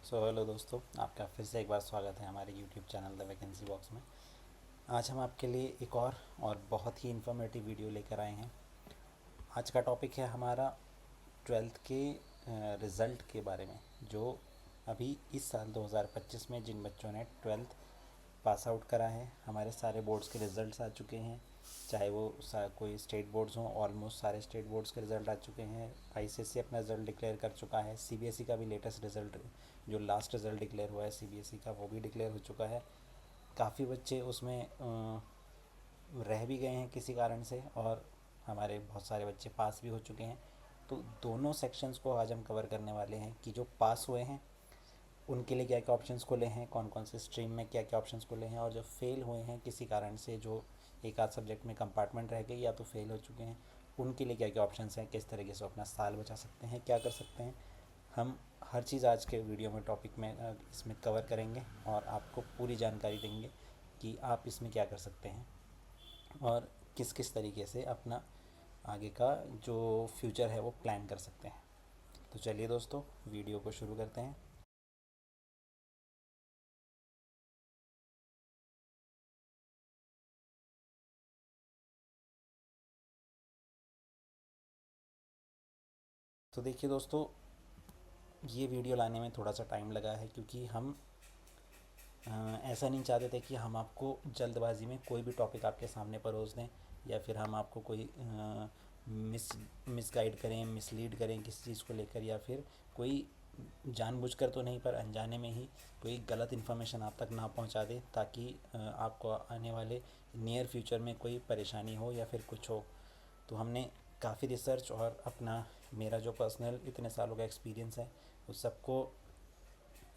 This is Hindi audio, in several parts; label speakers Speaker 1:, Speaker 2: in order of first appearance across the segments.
Speaker 1: हेलो दोस्तों, आपका फिर से एक बार स्वागत है हमारे YouTube channel the vacancy box में। आज हम आपके लिए एक और बहुत ही इन्फॉर्मेटिव वीडियो लेकर आए हैं। आज का टॉपिक है हमारा ट्वेल्थ के रिज़ल्ट के बारे में, जो अभी इस साल 2025 में जिन बच्चों ने ट्वेल्थ पास आउट करा है। हमारे सारे बोर्ड्स के रिज़ल्ट्स आ चुके हैं, चाहे वो कोई स्टेट बोर्ड्स हों। ऑलमोस्ट सारे स्टेट बोर्ड्स के रिज़ल्ट आ चुके हैं। आईसीएसई अपना रिज़ल्ट डिक्लेयर कर चुका है। सीबीएसई का भी लेटेस्ट रिज़ल्ट, जो लास्ट रिज़ल्ट डिक्लेयर हुआ है सीबीएसई का, वो भी डिक्लेयर हो चुका है। काफ़ी बच्चे उसमें रह भी गए हैं किसी कारण से, और हमारे बहुत सारे बच्चे पास भी हो चुके हैं। तो दोनों सेक्शंस को आज हम कवर करने वाले हैं कि जो पास हुए हैं उनके लिए क्या क्या ऑप्शंस खुले हैं, कौन कौन से स्ट्रीम में क्या क्या ऑप्शंस खुले हैं, और जो फेल हुए हैं किसी कारण से, जो एक आध सब्जेक्ट में कंपार्टमेंट रह गई या तो फेल हो चुके हैं, उनके लिए क्या क्या ऑप्शंस हैं, किस तरीके से अपना साल बचा सकते हैं, क्या कर सकते हैं। हम हर चीज़ आज के वीडियो में टॉपिक में इसमें कवर करेंगे और आपको पूरी जानकारी देंगे कि आप इसमें क्या कर सकते हैं और किस किस तरीके से अपना आगे का जो फ्यूचर है वो प्लान कर सकते हैं। तो चलिए दोस्तों, वीडियो को शुरू करते हैं। तो देखिए दोस्तों, ये वीडियो लाने में थोड़ा सा टाइम लगा है, क्योंकि हम ऐसा नहीं चाहते थे कि हम आपको जल्दबाजी में कोई भी टॉपिक आपके सामने परोस दें, या फिर हम आपको कोई मिसगाइड करें, मिसलीड करें किसी चीज़ को लेकर, या फिर कोई जानबूझकर तो नहीं पर अनजाने में ही कोई गलत इन्फॉर्मेशन आप तक ना पहुंचा दे, ताकि आपको आने वाले नियर फ्यूचर में कोई परेशानी हो या फिर कुछ हो। तो हमने काफ़ी रिसर्च और अपना मेरा जो पर्सनल इतने सालों का एक्सपीरियंस है उस सबको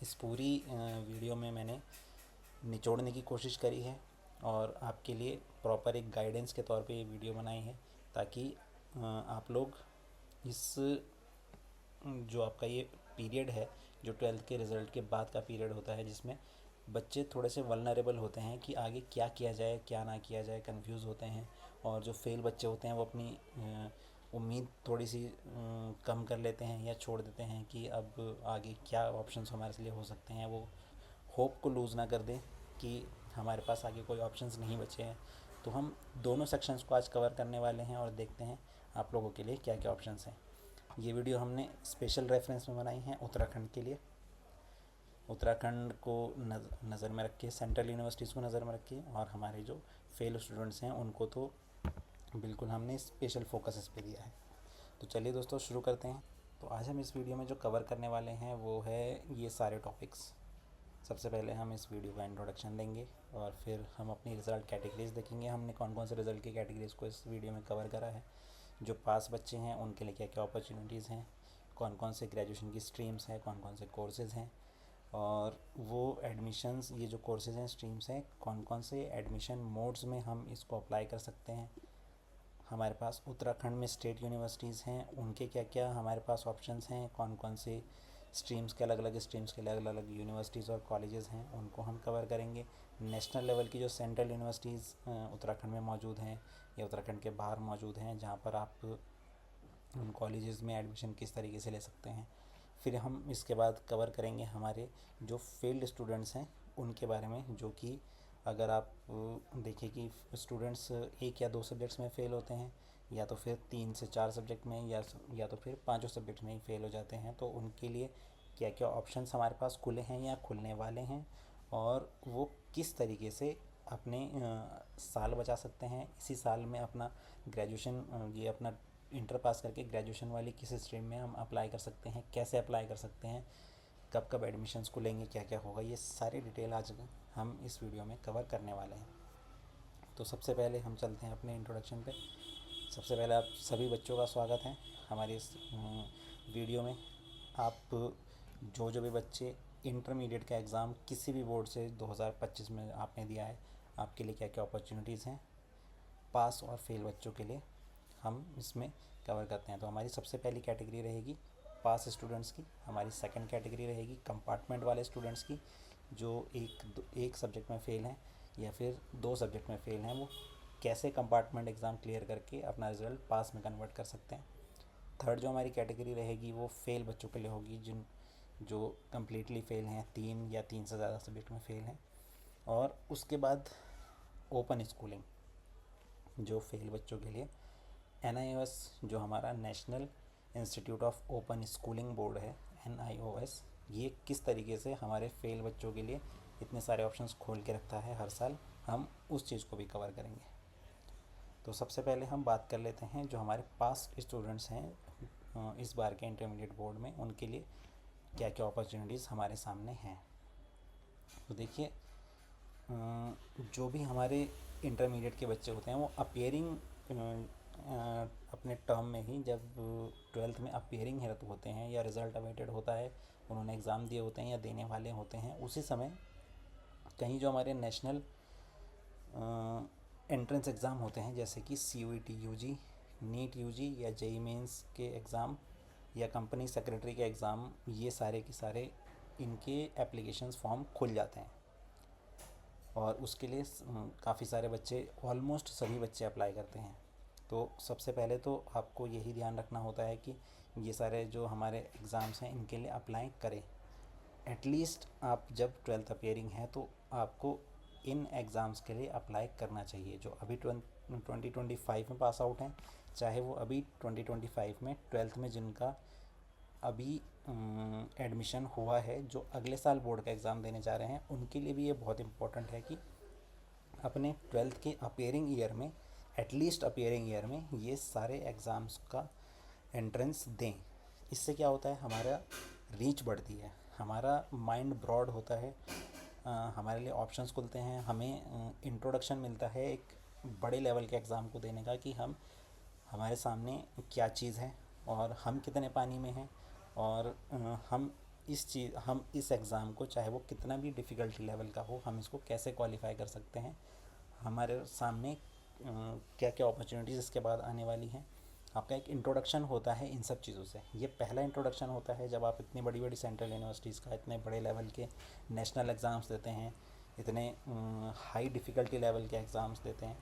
Speaker 1: इस पूरी वीडियो में मैंने निचोड़ने की कोशिश करी है, और आपके लिए प्रॉपर एक गाइडेंस के तौर पे ये वीडियो बनाई है, ताकि आप लोग इस जो आपका ये पीरियड है, जो ट्वेल्थ के रिज़ल्ट के बाद का पीरियड होता है, जिसमें बच्चे थोड़े से वल्नरेबल होते हैं कि आगे क्या किया जाए क्या ना किया जाए, कंफ्यूज होते हैं। और जो फेल बच्चे होते हैं वो अपनी उम्मीद थोड़ी सी कम कर लेते हैं या छोड़ देते हैं कि अब आगे क्या ऑप्शंस हमारे लिए हो सकते हैं। वो होप को लूज़ ना कर दें कि हमारे पास आगे कोई ऑप्शंस नहीं बचे हैं। तो हम दोनों सेक्शंस को आज कवर करने वाले हैं और देखते हैं आप लोगों के लिए क्या क्या ऑप्शंस हैं। ये वीडियो हमने स्पेशल रेफरेंस में बनाई है उत्तराखंड के लिए। उत्तराखंड को नज़र में रख के, सेंट्रल यूनिवर्सिटीज़ को नज़र में रख के, और हमारे जो फेल स्टूडेंट्स हैं उनको तो बिल्कुल हमने स्पेशल फोकस इस पे दिया है। तो चलिए दोस्तों, शुरू करते हैं। तो आज हम इस वीडियो में जो कवर करने वाले हैं वो है ये सारे टॉपिक्स। सबसे पहले हम इस वीडियो का इंट्रोडक्शन देंगे, और फिर हम अपनी रिज़ल्ट कैटेगरीज देखेंगे, हमने कौन कौन से रिज़ल्ट की कैटेगरीज़ को इस वीडियो में कवर करा है, जो पास बच्चे हैं उनके लिए क्या क्या अपॉर्चुनिटीज़ हैं, कौन कौन से ग्रेजुएशन की स्ट्रीम्स हैं, कौन कौन से कोर्सेज़ हैं, और वो एडमिशन्स, ये जो कोर्सेज़ हैं, स्ट्रीम्स हैं, कौन कौन से एडमिशन मोड्स में हम इसको अप्लाई कर सकते हैं। हमारे पास उत्तराखंड में स्टेट यूनिवर्सिटीज़ हैं, उनके क्या क्या हमारे पास ऑप्शंस हैं, कौन कौन से स्ट्रीम्स के अलग अलग स्ट्रीम्स के अलग अलग यूनिवर्सिटीज़ और कॉलेजेस हैं, उनको हम कवर करेंगे। नेशनल लेवल की जो सेंट्रल यूनिवर्सिटीज़ उत्तराखंड में मौजूद हैं या उत्तराखंड के बाहर मौजूद हैं, जहाँ पर आप उन कॉलेजेस में एडमिशन किस तरीके से ले सकते हैं। फिर हम इसके बाद कवर करेंगे हमारे जो फेल्ड स्टूडेंट्स हैं उनके बारे में, जो कि अगर आप देखें कि स्टूडेंट्स एक या दो सब्जेक्ट्स में फ़ेल होते हैं, या तो फिर 3 से 4 सब्जेक्ट में, या तो फिर पाँचों सब्जेक्ट में ही फ़ेल हो जाते हैं, तो उनके लिए क्या क्या ऑप्शंस हमारे पास खुले हैं या खुलने वाले हैं, और वो किस तरीके से अपने साल बचा सकते हैं। इसी साल में अपना ग्रेजुएशन, ये अपना इंटर पास करके ग्रेजुएशन वाली किस स्ट्रीम में हम अप्लाई कर सकते हैं, कैसे अप्लाई कर सकते हैं, कब कब एडमिशन्स को लेंगे, क्या क्या होगा, ये सारी डिटेल आज हम इस वीडियो में कवर करने वाले हैं। तो सबसे पहले हम चलते हैं अपने इंट्रोडक्शन पे। सबसे पहले आप सभी बच्चों का स्वागत है हमारे इस वीडियो में। आप जो भी बच्चे इंटरमीडिएट का एग्ज़ाम किसी भी बोर्ड से 2025 में आपने दिया है, आपके लिए क्या क्या अपॉर्चुनिटीज़ हैं पास और फेल बच्चों के लिए, हम इसमें कवर करते हैं। तो हमारी सबसे पहली कैटेगरी रहेगी पास स्टूडेंट्स की। हमारी सेकंड कैटेगरी रहेगी कंपार्टमेंट वाले स्टूडेंट्स की, जो एक सब्जेक्ट में फ़ेल हैं या फिर 2 सब्जेक्ट में फ़ेल हैं, वो कैसे कंपार्टमेंट एग्ज़ाम क्लियर करके अपना रिज़ल्ट पास में कन्वर्ट कर सकते हैं। थर्ड जो हमारी कैटेगरी रहेगी वो फेल बच्चों के लिए होगी, जो कम्प्लीटली फ़ेल हैं, 3 या 3 से ज़्यादा सब्जेक्ट में फ़ेल हैं। और उसके बाद ओपन स्कूलिंग, जो फेल बच्चों के लिए NIOS, जो हमारा national institute of open schooling board है, NIOS, ये किस तरीके से हमारे फेल बच्चों के लिए इतने सारे ऑप्शंस खोल के रखता है हर साल, हम उस चीज़ को भी कवर करेंगे। तो सबसे पहले हम बात कर लेते हैं जो हमारे पास्ट स्टूडेंट्स हैं इस बार के इंटरमीडिएट बोर्ड में, उनके लिए क्या क्या अपॉर्चुनिटीज़ हमारे सामने हैं। तो देखिए, जो भी हमारे इंटरमीडिएट के बच्चे होते हैं वो अपियरिंग अपने टर्म में ही, जब 12th में अपियरिंग हेतु होते हैं या रिज़ल्ट अवेटेड होता है, उन्होंने एग्ज़ाम दिए होते हैं या देने वाले होते हैं, उसी समय कहीं जो हमारे नेशनल एंट्रेंस एग्ज़ाम होते हैं, जैसे कि CUET UG, नीट UG या JEE मेंस के एग्ज़ाम या कंपनी सेक्रेटरी के एग्ज़ाम, ये सारे के सारे इनके एप्लीकेशंस फॉर्म खुल जाते हैं। और उसके लिए काफ़ी सारे बच्चे, ऑलमोस्ट सभी बच्चे अप्लाई करते हैं। तो सबसे पहले तो आपको यही ध्यान रखना होता है कि ये सारे जो हमारे एग्ज़ाम्स हैं इनके लिए अप्लाई करें। एटलीस्ट आप जब 12th अपियरिंग है तो आपको इन एग्ज़ाम्स के लिए अप्लाई करना चाहिए। जो अभी 2025 में पास आउट हैं, चाहे वो अभी 2025 में 12th में जिनका अभी एडमिशन हुआ है, जो अगले साल बोर्ड का एग्ज़ाम देने जा रहे हैं, उनके लिए भी ये बहुत इम्पोर्टेंट है कि अपने 12th के अपियरिंग ईयर में, एटलीस्ट अपियरिंग ईयर में ये सारे एग्ज़ाम्स का एंट्रेंस दें। इससे क्या होता है, हमारा रीच बढ़ती है, हमारा माइंड ब्रॉड होता है, हमारे लिए ऑप्शंस खुलते हैं, हमें इंट्रोडक्शन मिलता है एक बड़े लेवल के एग्ज़ाम को देने का, कि हम, हमारे सामने क्या चीज़ है और हम कितने पानी में हैं, और हम इस एग्ज़ाम को, चाहे वो कितना भी डिफ़िकल्टी लेवल का हो, हम इसको कैसे क्वालिफाई कर सकते हैं, हमारे सामने क्या क्या अपॉर्चुनिटीज़ इसके बाद आने वाली हैं। आपका एक इंट्रोडक्शन होता है इन सब चीज़ों से। ये पहला इंट्रोडक्शन होता है जब आप इतनी बड़ी बड़ी सेंट्रल यूनिवर्सिटीज़ का, इतने बड़े लेवल के नेशनल एग्ज़ाम्स देते हैं, इतने हाई डिफ़िकल्टी लेवल के एग्ज़ाम्स देते हैं।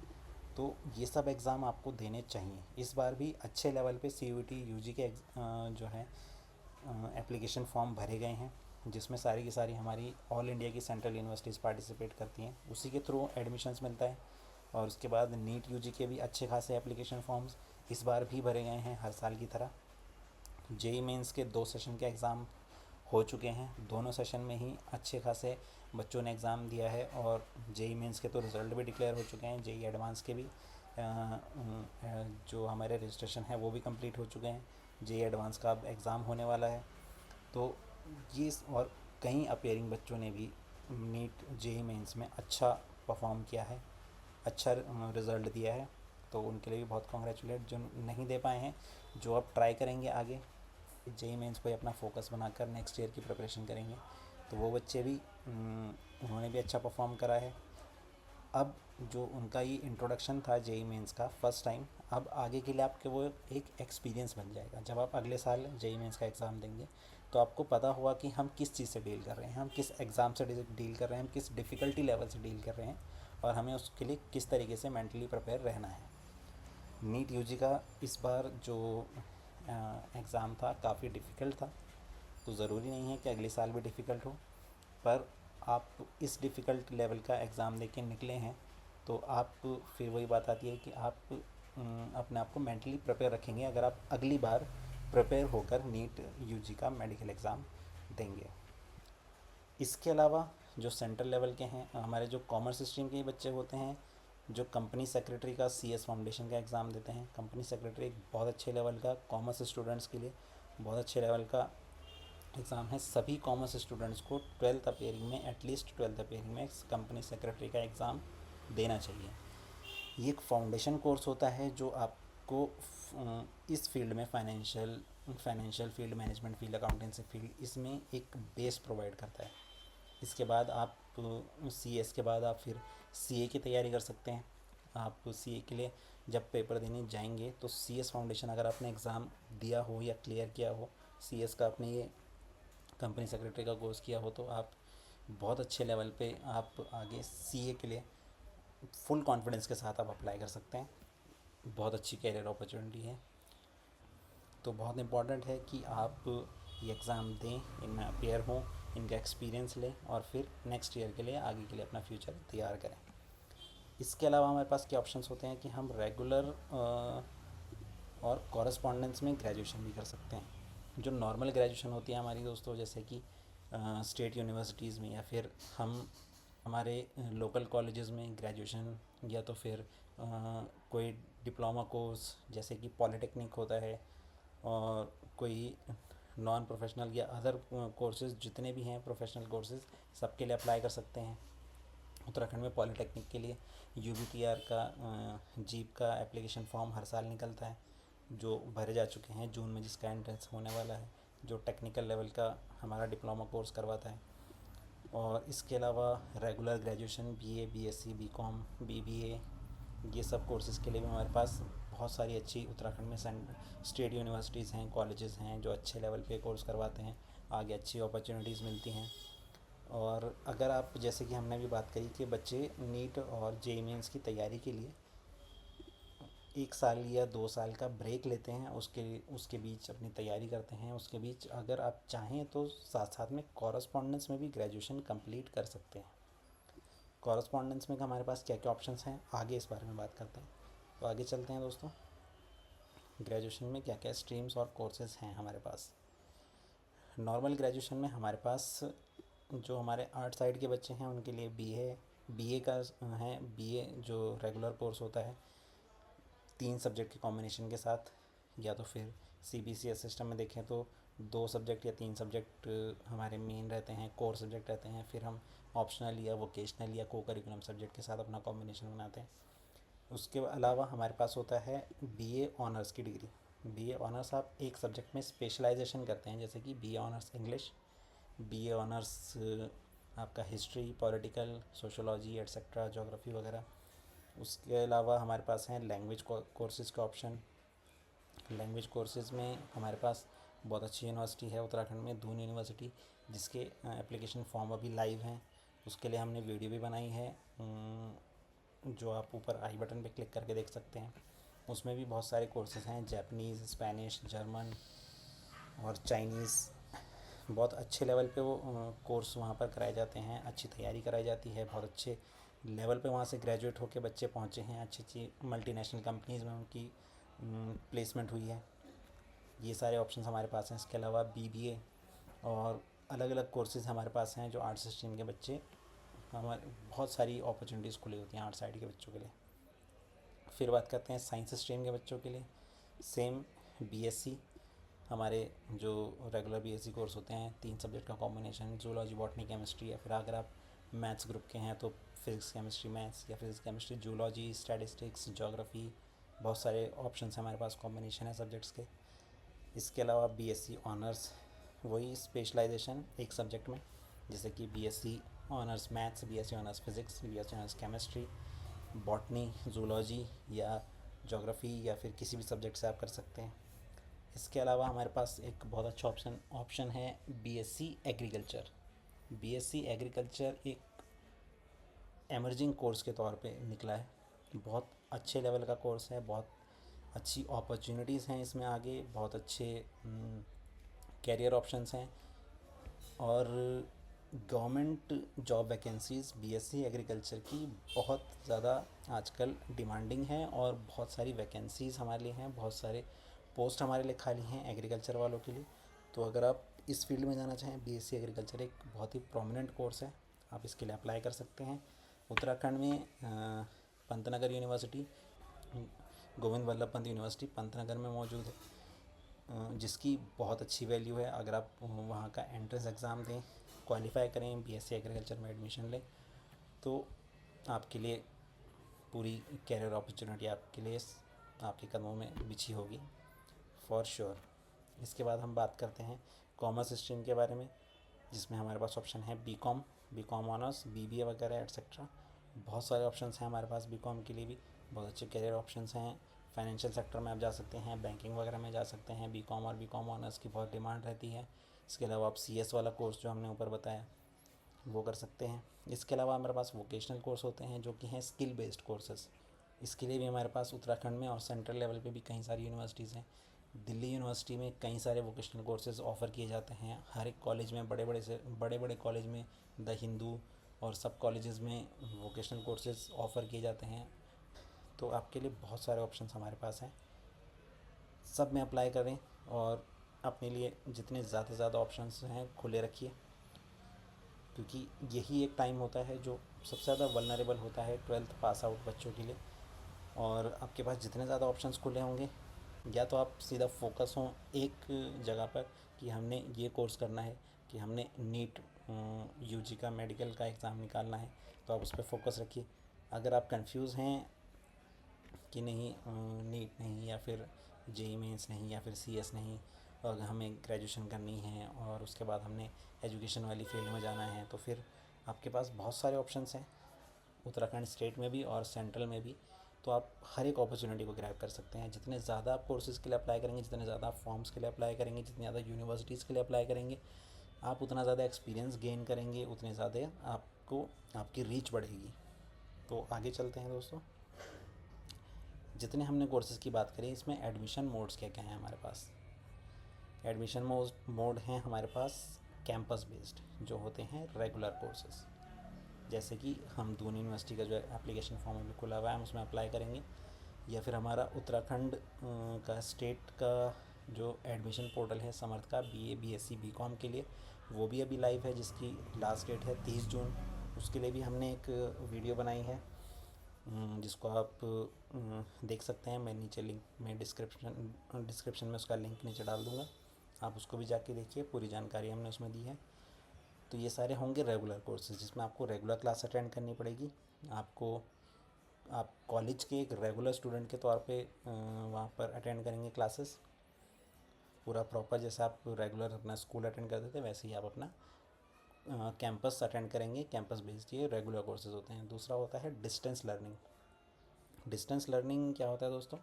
Speaker 1: तो ये सब एग्ज़ाम आपको देने चाहिए। इस बार भी अच्छे लेवल पे CUET UG के जो है एप्लीकेशन फॉर्म भरे गए हैं, जिसमें सारी की सारी हमारी ऑल इंडिया की सेंट्रल यूनिवर्सिटीज़ पार्टिसिपेट करती हैं, उसी के थ्रू एडमिशन्स मिलता है। और उसके बाद नीट UG के भी अच्छे खासे एप्लीकेशन फॉर्म्स इस बार भी भरे गए हैं हर साल की तरह। JEE मेंस के 2 सेशन के एग्ज़ाम हो चुके हैं, दोनों सेशन में ही अच्छे खासे बच्चों ने एग्ज़ाम दिया है, और JEE मेंस के तो रिज़ल्ट भी डिक्लेयर हो चुके हैं, JEE एडवांस के भी जो हमारे रजिस्ट्रेशन है वो भी कंप्लीट हो चुके हैं। JEE एडवांस का अब एग्ज़ाम होने वाला है। तो ये, और कई अपेयरिंग बच्चों ने भी नीट JEE मेंस में अच्छा परफॉर्म किया है, अच्छा रिज़ल्ट दिया है, तो उनके लिए भी बहुत कॉन्ग्रेचुलेट। जो नहीं दे पाए हैं, जो अब ट्राई करेंगे आगे JEE मेंस को अपना फोकस बनाकर नेक्स्ट ईयर की प्रिपरेशन करेंगे, तो वो बच्चे भी, उन्होंने भी अच्छा परफॉर्म करा है। अब जो उनका ये इंट्रोडक्शन था JEE मेंस का फर्स्ट टाइम, अब आगे के लिए आपके वो एक एक्सपीरियंस बन जाएगा। जब आप अगले साल JEE मेंस का एग्ज़ाम देंगे तो आपको पता होगा कि हम किस चीज़ से डील कर रहे हैं, हम किस एग्ज़ाम से डील कर रहे हैं, हम किस डिफ़िकल्टी लेवल से डील कर रहे हैं, और हमें उसके लिए किस तरीके से मेंटली प्रिपेयर रहना है। नीट UG का इस बार जो एग्ज़ाम था काफ़ी डिफ़िकल्ट था, तो ज़रूरी नहीं है कि अगले साल भी डिफ़िकल्ट हो, पर आप इस डिफ़िकल्ट लेवल का एग्ज़ाम दे के निकले हैं, तो आप, फिर वही बात आती है कि आप अपने आप को मेंटली प्रिपेयर रखेंगे अगर आप अगली बार प्रिपेयर होकर नीट UG का मेडिकल एग्ज़ाम देंगे। इसके अलावा जो सेंट्रल लेवल के हैं, हमारे जो कॉमर्स स्ट्रीम के बच्चे होते हैं, जो कंपनी सेक्रेटरी का CS फाउंडेशन का एग्ज़ाम देते हैं। कंपनी सेक्रेटरी एक बहुत अच्छे लेवल का, कॉमर्स स्टूडेंट्स के लिए बहुत अच्छे लेवल का एग्ज़ाम है। सभी कॉमर्स स्टूडेंट्स को 12th अपेयरिंग में, एटलीस्ट 12th अपेयरिंग में कंपनी सेक्रेटरी का एग्ज़ाम देना चाहिए। ये एक फाउंडेशन कोर्स होता है जो आपको इस फील्ड में, financial field, management field, accountancy field, इसमें एक बेस प्रोवाइड करता है। इसके बाद आप CS के बाद आप फिर CA की तैयारी कर सकते हैं। आप CA के लिए जब पेपर देने जाएंगे तो CS फाउंडेशन अगर आपने एग्ज़ाम दिया हो या क्लियर किया हो, CS का आपने ये कंपनी सेक्रेटरी का कोर्स किया हो, तो आप बहुत अच्छे लेवल पे आप आगे CA के लिए फुल कॉन्फिडेंस के साथ आप अप्लाई कर सकते हैं। बहुत अच्छी कैरियर अपॉर्चुनिटी है। तो बहुत इम्पॉर्टेंट है कि आप ये एग्ज़ाम दें, इनमें अपेयर हों, इनका एक्सपीरियंस लें और फिर नेक्स्ट ईयर के लिए आगे के लिए अपना फ्यूचर तैयार करें। इसके अलावा हमारे पास क्या ऑप्शंस होते हैं कि हम रेगुलर और कॉरेस्पॉन्डेंस में ग्रेजुएशन भी कर सकते हैं। जो नॉर्मल ग्रेजुएशन होती है हमारी दोस्तों, जैसे कि स्टेट यूनिवर्सिटीज़ में या फिर हम हमारे लोकल कॉलेजेस में ग्रेजुएशन, या तो फिर कोई डिप्लोमा कोर्स जैसे कि पॉलिटेक्निक होता है, और कोई नॉन प्रोफेशनल या अदर कोर्सेज जितने भी हैं प्रोफेशनल कोर्सेज, सबके लिए अप्लाई कर सकते हैं। उत्तराखंड में पॉलिटेक्निक के लिए यूबीटीआर का जीप का एप्लीकेशन फॉर्म हर साल निकलता है, जो भरे जा चुके हैं जून में, जिसका एंट्रेंस होने वाला है, जो टेक्निकल लेवल का हमारा डिप्लोमा कोर्स करवाता है। और इसके अलावा regular graduation BA, BSc, BCom, BBA, ये सब कोर्सेज़ के लिए भी हमारे पास बहुत सारी अच्छी उत्तराखंड में स्टेट यूनिवर्सिटीज़ हैं, कॉलेजेस हैं जो अच्छे लेवल पे कोर्स करवाते हैं, आगे अच्छी अपॉर्चुनिटीज़ मिलती हैं। और अगर आप, जैसे कि हमने भी बात करी कि बच्चे नीट और जेईई मेंस की तैयारी के लिए 1 साल या 2 साल का ब्रेक लेते हैं, उसके बीच अपनी तैयारी करते हैं, उसके बीच अगर आप चाहें तो साथ साथ में कॉरेस्पॉन्डेंस में भी ग्रेजुएशन कंप्लीट कर सकते हैं। कॉरेस्पॉन्डेंस में हमारे पास क्या क्या ऑप्शंस हैं, आगे इस बारे में बात करते हैं। तो आगे चलते हैं दोस्तों, ग्रेजुएशन में क्या क्या स्ट्रीम्स और कोर्सेज़ हैं हमारे पास। नॉर्मल ग्रेजुएशन में हमारे पास जो हमारे आर्ट साइड के बच्चे हैं उनके लिए बीए का है। बीए जो रेगुलर कोर्स होता है 3 सब्जेक्ट के कॉम्बिनेशन के साथ, या तो फिर सीबीसीएस सिस्टम में देखें तो 2 सब्जेक्ट या 3 सब्जेक्ट हमारे मेन रहते हैं, कोर सब्जेक्ट रहते हैं, फिर हम ऑप्शनल या वोकेशनल या को करिकुलम सब्जेक्ट के साथ अपना कॉम्बिनेशन बनाते हैं। उसके अलावा हमारे पास होता है बीए ऑनर्स की डिग्री। बीए ऑनर्स आप एक सब्जेक्ट में स्पेशलाइजेशन करते हैं, जैसे कि BA honours English, BA honours आपका history, political, sociology etcetera, geography वगैरह। उसके अलावा हमारे पास हैं लैंग्वेज कोर्सेज़ का ऑप्शन। लैंग्वेज कोर्सेज़ में हमारे पास बहुत अच्छी यूनिवर्सिटी है उत्तराखंड में, दून यूनिवर्सिटी, जिसके एप्लीकेशन फॉर्म अभी लाइव हैं। उसके लिए हमने वीडियो भी बनाई है, जो आप ऊपर आई बटन पे क्लिक करके देख सकते हैं। उसमें भी बहुत सारे कोर्सेज़ हैं, जापानीज़, स्पेनिश, जर्मन और चाइनीज़। बहुत अच्छे लेवल पे वो कोर्स वहाँ पर कराए जाते हैं, अच्छी तैयारी कराई जाती है, बहुत अच्छे लेवल पे वहाँ से ग्रेजुएट होकर बच्चे पहुँचे हैं, अच्छी अच्छी मल्टीनेशनल कंपनीज़ में उनकी प्लेसमेंट हुई है। ये सारे ऑप्शंस हमारे पास हैं। इसके अलावा बीबीए और अलग अलग कोर्सेज़ हमारे पास हैं, जो आर्ट्स स्ट्रीम के बच्चे, हमारे बहुत सारी अपॉर्चुनिटीज़ खुली होती हैं आर्ट साइड के बच्चों के लिए। फिर बात करते हैं साइंस स्ट्रीम के बच्चों के लिए। सेम बीएससी, हमारे जो रेगुलर बीएससी कोर्स होते हैं 3 सब्जेक्ट का कॉम्बिनेशन, जूलॉजी, बॉटनी, केमिस्ट्री, या फिर अगर आप मैथ्स ग्रुप के हैं तो फिज़िक्स केमिस्ट्री मैथ्स, या physics chemistry zoology, statistics, geography, बहुत सारे ऑप्शंस हैं हमारे पास, कॉम्बिनेशन है सब्जेक्ट्स के। इसके अलावा बीएससी ऑनर्स, वही स्पेशलाइजेशन एक सब्जेक्ट में, जैसे कि BSc honours maths, BSc honours physics, BSc honours chemistry, botany, zoology या ज्योग्राफी, या फिर किसी भी सब्जेक्ट से आप कर सकते हैं। इसके अलावा हमारे पास एक बहुत अच्छा ऑप्शन है बीएससी एग्रीकल्चर। बीएससी एग्रीकल्चर एक एमर्जिंग कोर्स के तौर पे निकला है, बहुत अच्छे लेवल का कोर्स है, बहुत अच्छी अपॉर्चुनिटीज़ हैं इसमें आगे, बहुत अच्छे कैरियर ऑप्शंस हैं, और government job vacancies BSc agriculture की बहुत ज़्यादा आजकल डिमांडिंग है, और बहुत सारी वैकेंसीज़ हमारे लिए हैं, बहुत सारे पोस्ट हमारे लिए खाली हैं एग्रीकल्चर वालों के लिए। तो अगर आप इस फील्ड में जाना चाहें, बीएससी एग्रीकल्चर एक बहुत ही प्रोमिनेंट कोर्स है, आप इसके लिए अप्लाई कर सकते हैं। उत्तराखंड में पंतनगर यूनिवर्सिटी, गोविंद वल्लभ पंत यूनिवर्सिटी पंतनगर में मौजूद है, जिसकी बहुत अच्छी वैल्यू है। अगर आप वहाँ का एंट्रेंस एग्ज़ाम दें, क्वालिफाई करें, बीएससी एग्रीकल्चर में एडमिशन लें, तो आपके लिए पूरी कैरियर अपॉर्चुनिटी आपके लिए आपके कदमों में बिछी होगी फॉर श्योर। इसके बाद हम बात करते हैं कॉमर्स स्ट्रीम के बारे में, जिसमें हमारे पास ऑप्शन है बीकॉम, बीकॉम ऑनर्स, बीबीए वगैरह एट्सेट्रा। बहुत सारे ऑप्शंस हैं हमारे पास बीकॉम के लिए भी, बहुत अच्छे कैरियर ऑप्शंस हैं। फाइनेंशियल सेक्टर में आप जा सकते हैं, बैंकिंग वगैरह में जा सकते हैं, बीकॉम और बीकॉम ऑनर्स की बहुत डिमांड रहती है। इसके अलावा आप सीएस वाला कोर्स जो हमने ऊपर बताया वो कर सकते हैं। इसके अलावा हमारे पास वोकेशनल कोर्स होते हैं, जो कि हैं स्किल बेस्ड कोर्सेज़। इसके लिए भी हमारे पास उत्तराखंड में और सेंट्रल लेवल पे भी कई सारी यूनिवर्सिटीज़ हैं, दिल्ली यूनिवर्सिटी में कई सारे वोकेशनल कोर्सेज़ ऑफ़र किए जाते हैं। हर एक कॉलेज में बड़े बड़े कॉलेज में द हिंदू और सब कॉलेजेस में वोकेशनल कोर्सेज़ ऑफ़र किए जाते हैं। तो आपके लिए बहुत सारे ऑप्शंस हमारे पास हैं, सब में अप्लाई करें और अपने लिए जितने ज़्यादा से ज़्यादा ऑप्शंस हैं खुले रखिए, क्योंकि यही एक टाइम होता है जो सबसे ज़्यादा वल्नरेबल होता है 12th पास आउट बच्चों के लिए। और आपके पास जितने ज़्यादा ऑप्शंस खुले होंगे, या तो आप सीधा फोकस हों एक जगह पर कि हमने ये कोर्स करना है, कि हमने नीट यूजी का मेडिकल का एग्ज़ाम निकालना है, तो आप उस पर फोकस रखिए। अगर आप कंफ्यूज हैं कि नहीं नीट नहीं, या फिर जेई मेंस नहीं, या फिर सीएस नहीं, और हमें ग्रेजुएशन करनी है और उसके बाद हमने एजुकेशन वाली फील्ड में जाना है, तो फिर आपके पास बहुत सारे ऑप्शंस हैं उत्तराखंड स्टेट में भी और सेंट्रल में भी। तो आप हर एक अपॉर्चुनिटी को ग्रैब कर सकते हैं। जितने ज़्यादा आप कोर्सेज़ के लिए अप्लाई करेंगे, जितने ज़्यादा आप फॉर्म्स के लिए अप्लाई करेंगे, जितनी ज़्यादा यूनिवर्सिटीज़ के लिए अप्लाई करेंगे, आप उतना ज़्यादा एक्सपीरियंस गेन करेंगे, उतने ज़्यादा आपको आपकी रीच बढ़ेगी। तो आगे चलते हैं दोस्तों। जितने हमने कोर्सेज़ की बात करी, इसमें एडमिशन मोड्स क्या क्या हैं हमारे पास। एडमिशन मोड हैं हमारे पास कैंपस बेस्ड, जो होते हैं रेगुलर कोर्सेज़। जैसे कि हम दून यूनिवर्सिटी का जो एप्लीकेशन फॉर्म अभी खुला हुआ है, हम उसमें अप्लाई करेंगे, या फिर हमारा उत्तराखंड का स्टेट का जो एडमिशन पोर्टल है समर्थ का बीए बीएससी बीकॉम के लिए, वो भी अभी लाइव है, जिसकी लास्ट डेट है 30 जून। उसके लिए भी हमने एक वीडियो बनाई है, जिसको आप देख सकते हैं। मैं नीचे लिंक में डिस्क्रिप्शन में उसका लिंक नीचे डाल दूँगा, आप उसको भी जाके देखिए, पूरी जानकारी हमने उसमें दी है। तो ये सारे होंगे रेगुलर कोर्सेज, जिसमें आपको रेगुलर क्लास अटेंड करनी पड़ेगी। आपको आप कॉलेज के एक रेगुलर स्टूडेंट के तौर पे वहाँ पर अटेंड करेंगे क्लासेस, पूरा प्रॉपर, जैसे आप रेगुलर अपना स्कूल अटेंड करते थे वैसे ही आप अपना कैंपस अटेंड करेंगे। कैंपस बेस्ड ये रेगुलर कोर्सेज होते हैं। दूसरा होता है डिस्टेंस लर्निंग। डिस्टेंस लर्निंग क्या होता है दोस्तों,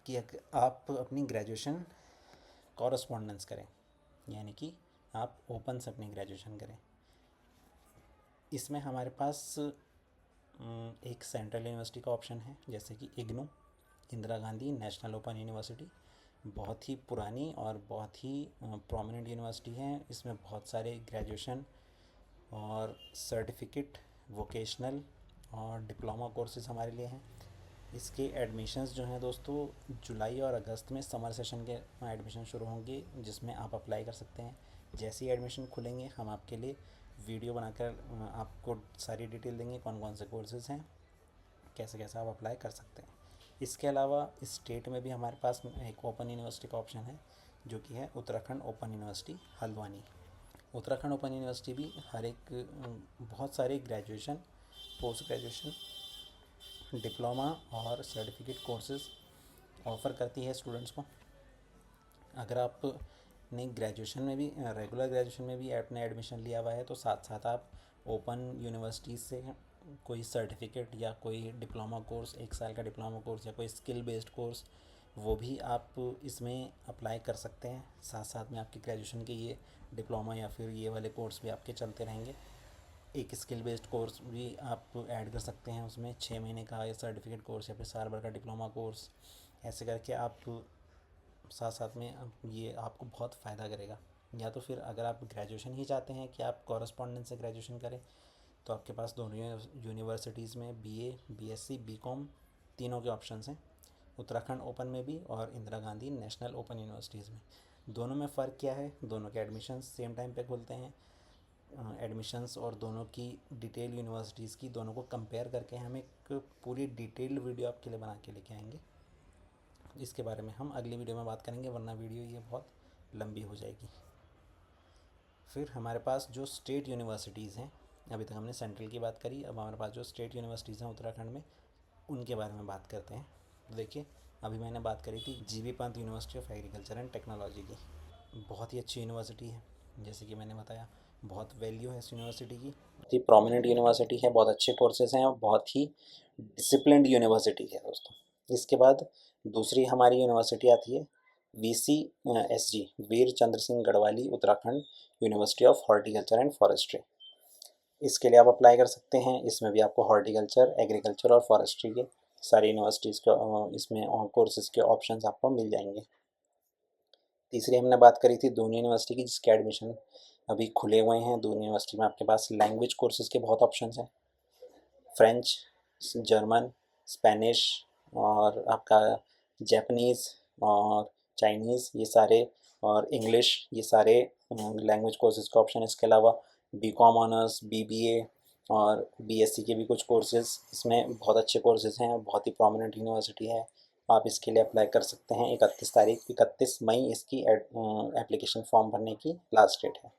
Speaker 1: कि आप अपनी ग्रेजुएशन कॉरस्पॉन्डेंस करें, यानी कि आप ओपन से अपनी ग्रेजुएशन करें। इसमें हमारे पास एक सेंट्रल यूनिवर्सिटी का ऑप्शन है, जैसे कि IGNOU, Indira Gandhi national open university. बहुत ही पुरानी और बहुत ही प्रोमिनेंट यूनिवर्सिटी है। इसमें बहुत सारे ग्रेजुएशन और सर्टिफिकेट, वोकेशनल और डिप्लोमा कोर्सेज हमारे लिए हैं। इसके एडमिशन्स जो हैं दोस्तों, जुलाई और अगस्त में समर सेशन के एडमिशन शुरू होंगे, जिसमें आप अप्लाई कर सकते हैं। जैसे ही एडमिशन खुलेंगे हम आपके लिए वीडियो बनाकर आपको सारी डिटेल देंगे, कौन कौन से कोर्सेज हैं, कैसे कैसे आप अप्लाई कर सकते हैं। इसके अलावा स्टेट में भी हमारे पास एक ओपन यूनिवर्सिटी का ऑप्शन है, जो कि है Uttarakhand open university Haldwani. Uttarakhand open university भी हर एक बहुत सारे ग्रेजुएशन, पोस्ट ग्रेजुएशन, डिप्लोमा और सर्टिफिकेट कोर्सेज ऑफ़र करती है स्टूडेंट्स को। अगर आप ने ग्रेजुएशन में भी, रेगुलर ग्रेजुएशन में भी आपने एडमिशन लिया हुआ है, तो साथ साथ आप ओपन यूनिवर्सिटीज़ से कोई सर्टिफिकेट या कोई डिप्लोमा कोर्स, 1 साल का डिप्लोमा कोर्स या कोई स्किल बेस्ड कोर्स, वो भी आप इसमें अप्लाई कर सकते हैं। साथ साथ में आपकी ग्रेजुएशन के ये डिप्लोमा या फिर ये वाले कोर्स भी आपके चलते रहेंगे। एक स्किल बेस्ड कोर्स भी आप ऐड कर सकते हैं उसमें, 6 महीने का या सर्टिफिकेट कोर्स या फिर साल भर का डिप्लोमा कोर्स। ऐसे करके आप साथ साथ में ये आपको बहुत फ़ायदा करेगा। या तो फिर अगर आप ग्रेजुएशन ही चाहते हैं कि आप कॉरस्पॉन्डेंस से ग्रेजुएशन करें, तो आपके पास दोनों यूनिवर्सिटीज़ में बीए बीएससी बीकॉम तीनों के ऑप्शंस हैं, उत्तराखंड ओपन में भी और Indira Gandhi national open universities में। दोनों में फ़र्क क्या है, दोनों के एडमिशन्स सेम टाइम पे खुलते हैं। एडमिशन्स और दोनों की डिटेल यूनिवर्सिटीज़ की, दोनों को कंपेयर करके हम एक पूरी डिटेल्ड वीडियो आपके लिए बना के लेके आएंगे। इसके बारे में हम अगली वीडियो में बात करेंगे, वरना वीडियो ये बहुत लंबी हो जाएगी। फिर हमारे पास जो स्टेट यूनिवर्सिटीज़ हैं, अभी तक हमने सेंट्रल की बात करी, अब हमारे पास जो स्टेट यूनिवर्सिटीज़ हैं उत्तराखंड में, उनके बारे में बात करते हैं। तो देखिए, अभी मैंने बात करी थी GB Pant university of agriculture and technology की। बहुत ही अच्छी यूनिवर्सिटी है, जैसे कि मैंने बताया, बहुत वैल्यू है इस यूनिवर्सिटी की। बहुत ही प्रोमिनेंट यूनिवर्सिटी है, बहुत अच्छे कोर्सेज हैं और बहुत ही डिसिप्लिन्ड यूनिवर्सिटी है दोस्तों। इसके बाद दूसरी हमारी यूनिवर्सिटी आती है VCSG, Veer Chandra Singh Garhwali Uttarakhand university of horticulture and forestry. इसके लिए आप अप्लाई कर सकते हैं। इसमें भी आपको हॉर्टिकल्चर, एग्रीकल्चर और फॉरेस्ट्री के सारी यूनिवर्सिटीज़ के इसमें कोर्सेज़ के ऑप्शंस आपको मिल जाएंगे। तीसरी हमने बात करी थी दून यूनिवर्सिटी की, जिसके एडमिशन अभी खुले हुए हैं। दून यूनिवर्सिटी में आपके पास लैंग्वेज कोर्सेज़ के बहुत ऑप्शंस हैं, फ्रेंच, जर्मन, स्पेनिश और आपका जापानीज़ और चाइनीज़, ये सारे, और इंग्लिश, ये सारे लैंग्वेज कोर्सेज़ का ऑप्शन है। इसके अलावा बीकॉम ऑनर्स, बीबीए और बीएससी के भी कुछ कोर्सेज़ इसमें बहुत अच्छे कोर्सेज़ हैं, बहुत ही प्रोमिनेंट यूनिवर्सिटी है। आप इसके लिए अप्लाई कर सकते हैं। 31 मई इसकी एप्लीकेशन फॉर्म भरने की लास्ट डेट है।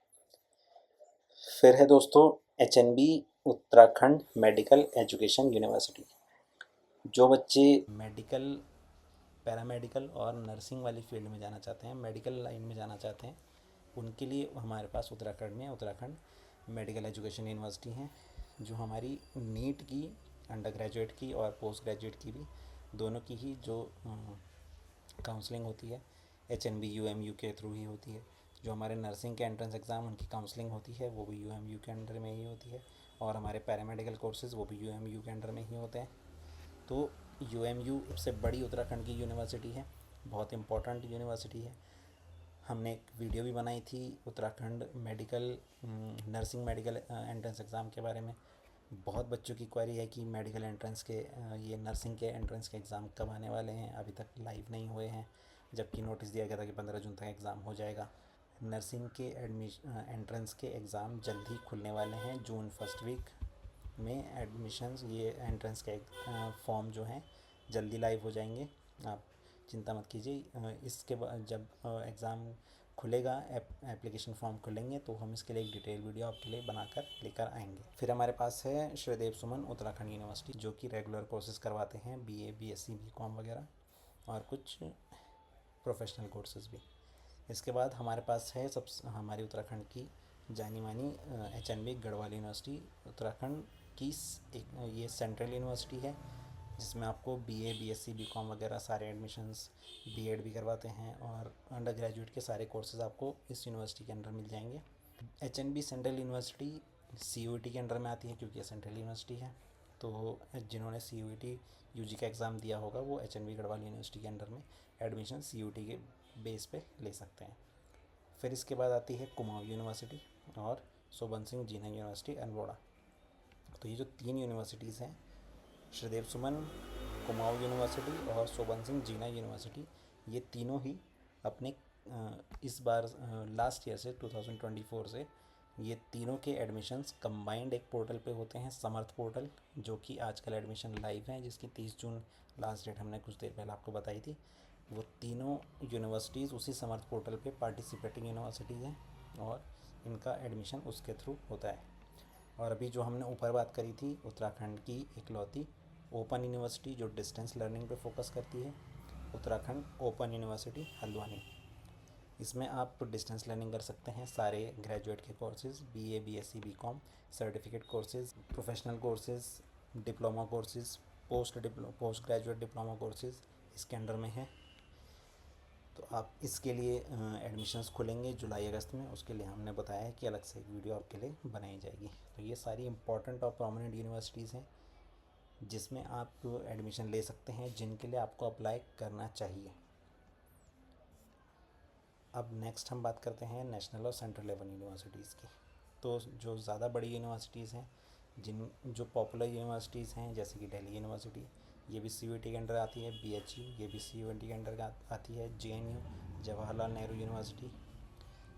Speaker 1: फिर है दोस्तों HNB Uttarakhand medical education university. जो बच्चे मेडिकल, पैरामेडिकल और नर्सिंग वाली फील्ड में जाना चाहते हैं, मेडिकल लाइन में जाना चाहते हैं, उनके लिए हमारे पास उत्तराखंड में उत्तराखंड मेडिकल एजुकेशन यूनिवर्सिटी है, जो हमारी नीट की, अंडर ग्रेजुएट की और पोस्ट ग्रेजुएट की भी, दोनों की ही जो काउंसलिंग होती है HNB UMU के थ्रू ही होती है। जो हमारे नर्सिंग के एंट्रेंस एग्ज़ाम उनकी काउंसलिंग होती है वो भी UMU के अंडर में ही होती है, और हमारे पैरामेडिकल कोर्सेज़ वो भी UMU के अंडर में ही होते हैं। तो UMU सबसे बड़ी उत्तराखंड की यूनिवर्सिटी है, बहुत इम्पोर्टेंट यूनिवर्सिटी है। हमने एक वीडियो भी बनाई थी Uttarakhand medical nursing medical entrance exam के बारे में। बहुत बच्चों की क्वेरी है कि मेडिकल एंट्रेंस के ये नर्सिंग के एंट्रेंस के एग्ज़ाम कब आने वाले हैं, अभी तक लाइव नहीं हुए हैं, जबकि नोटिस दिया गया था कि 15 जून तक एग्ज़ाम हो जाएगा। नर्सिंग के एंट्रेंस के एग्ज़ाम जल्द ही खुलने वाले हैं, जून फर्स्ट वीक में एडमिशन्स, ये एंट्रेंस के फॉर्म जो हैं जल्दी लाइव हो जाएंगे, आप चिंता मत कीजिए। इसके बाद जब एग्ज़ाम खुलेगा, एप्लीकेशन फॉर्म खुलेंगे, तो हम इसके लिए एक डिटेल वीडियो आपके लिए बनाकर लेकर आएंगे। फिर हमारे पास है श्रीदेव सुमन उत्तराखंड यूनिवर्सिटी, जो कि रेगुलर कोर्सेज करवाते हैं, BA BSc BCom वगैरह और कुछ प्रोफेशनल कोर्सेज भी। इसके बाद हमारे पास है हमारी उत्तराखंड की जानी मानी HNB गढ़वाल यूनिवर्सिटी, उत्तराखंड की ये सेंट्रल यूनिवर्सिटी है, जिसमें आपको BA BSc BCom वगैरह सारे एडमिशन्स, B.Ed भी करवाते हैं, और अंडर ग्रेजुएट के सारे कोर्सेज आपको इस यूनिवर्सिटी के अंदर मिल जाएंगे। HNB सेंट्रल यूनिवर्सिटी CUET के अंडर में आती है, क्योंकि ये सेंट्रल यूनिवर्सिटी है। तो जिन्होंने CUET UG का एग्ज़ाम दिया होगा वो HNB गढ़वाल यूनिवर्सिटी के अंडर में एडमिशन CUET के बेस पे ले सकते हैं। फिर इसके बाद आती है कुमाऊँ यूनिवर्सिटी और सोबन सिंह जीना यूनिवर्सिटी अल्मोड़ा। तो ये जो 3 यूनिवर्सिटीज़ हैं, श्रीदेव सुमन, कुमाऊँ यूनिवर्सिटी और सोबन सिंह जीना यूनिवर्सिटी, ये तीनों ही अपने इस बार लास्ट ईयर से 2024 से ये तीनों के एडमिशन्स कंबाइंड एक पोर्टल पे होते हैं, समर्थ पोर्टल, जो कि आजकल एडमिशन लाइव है, जिसकी 30 जून लास्ट डेट हमने कुछ देर पहले आपको बताई थी। वो तीनों यूनिवर्सिटीज़ उसी समर्थ पोर्टल पे पार्टिसिपेटिंग यूनिवर्सिटीज़ हैं, और इनका एडमिशन उसके थ्रू होता है। और अभी जो हमने ऊपर बात करी थी उत्तराखंड की इकलौती ओपन यूनिवर्सिटी जो डिस्टेंस लर्निंग पे फोकस करती है, उत्तराखंड ओपन यूनिवर्सिटी हल्द्वानी, इसमें आप डिस्टेंस लर्निंग कर सकते हैं सारे ग्रेजुएट के courses, BA BSc BCom, certificate courses, professional courses, diploma courses, post graduate diploma courses इसके अंडर में है। तो आप इसके लिए एडमिशन्स खुलेंगे जुलाई अगस्त में, उसके लिए हमने बताया है कि अलग से एक वीडियो आपके लिए बनाई जाएगी। तो ये सारी इंपॉर्टेंट और प्रोमिनेंट यूनिवर्सिटीज़ हैं जिसमें आप एडमिशन ले सकते हैं, जिनके लिए आपको अप्लाई करना चाहिए। अब नेक्स्ट हम बात करते हैं नेशनल और सेंट्रल लेवल यूनिवर्सिटीज़ की। तो जो ज़्यादा बड़ी यूनिवर्सिटीज़ हैं, जो पॉपुलर यूनिवर्सिटीज़ हैं, जैसे कि दिल्ली यूनिवर्सिटी, ये भी CUET के अंडर आती है, BHU ये भी CUET के अंडर आती है, JNU जवाहरलाल नेहरू यूनिवर्सिटी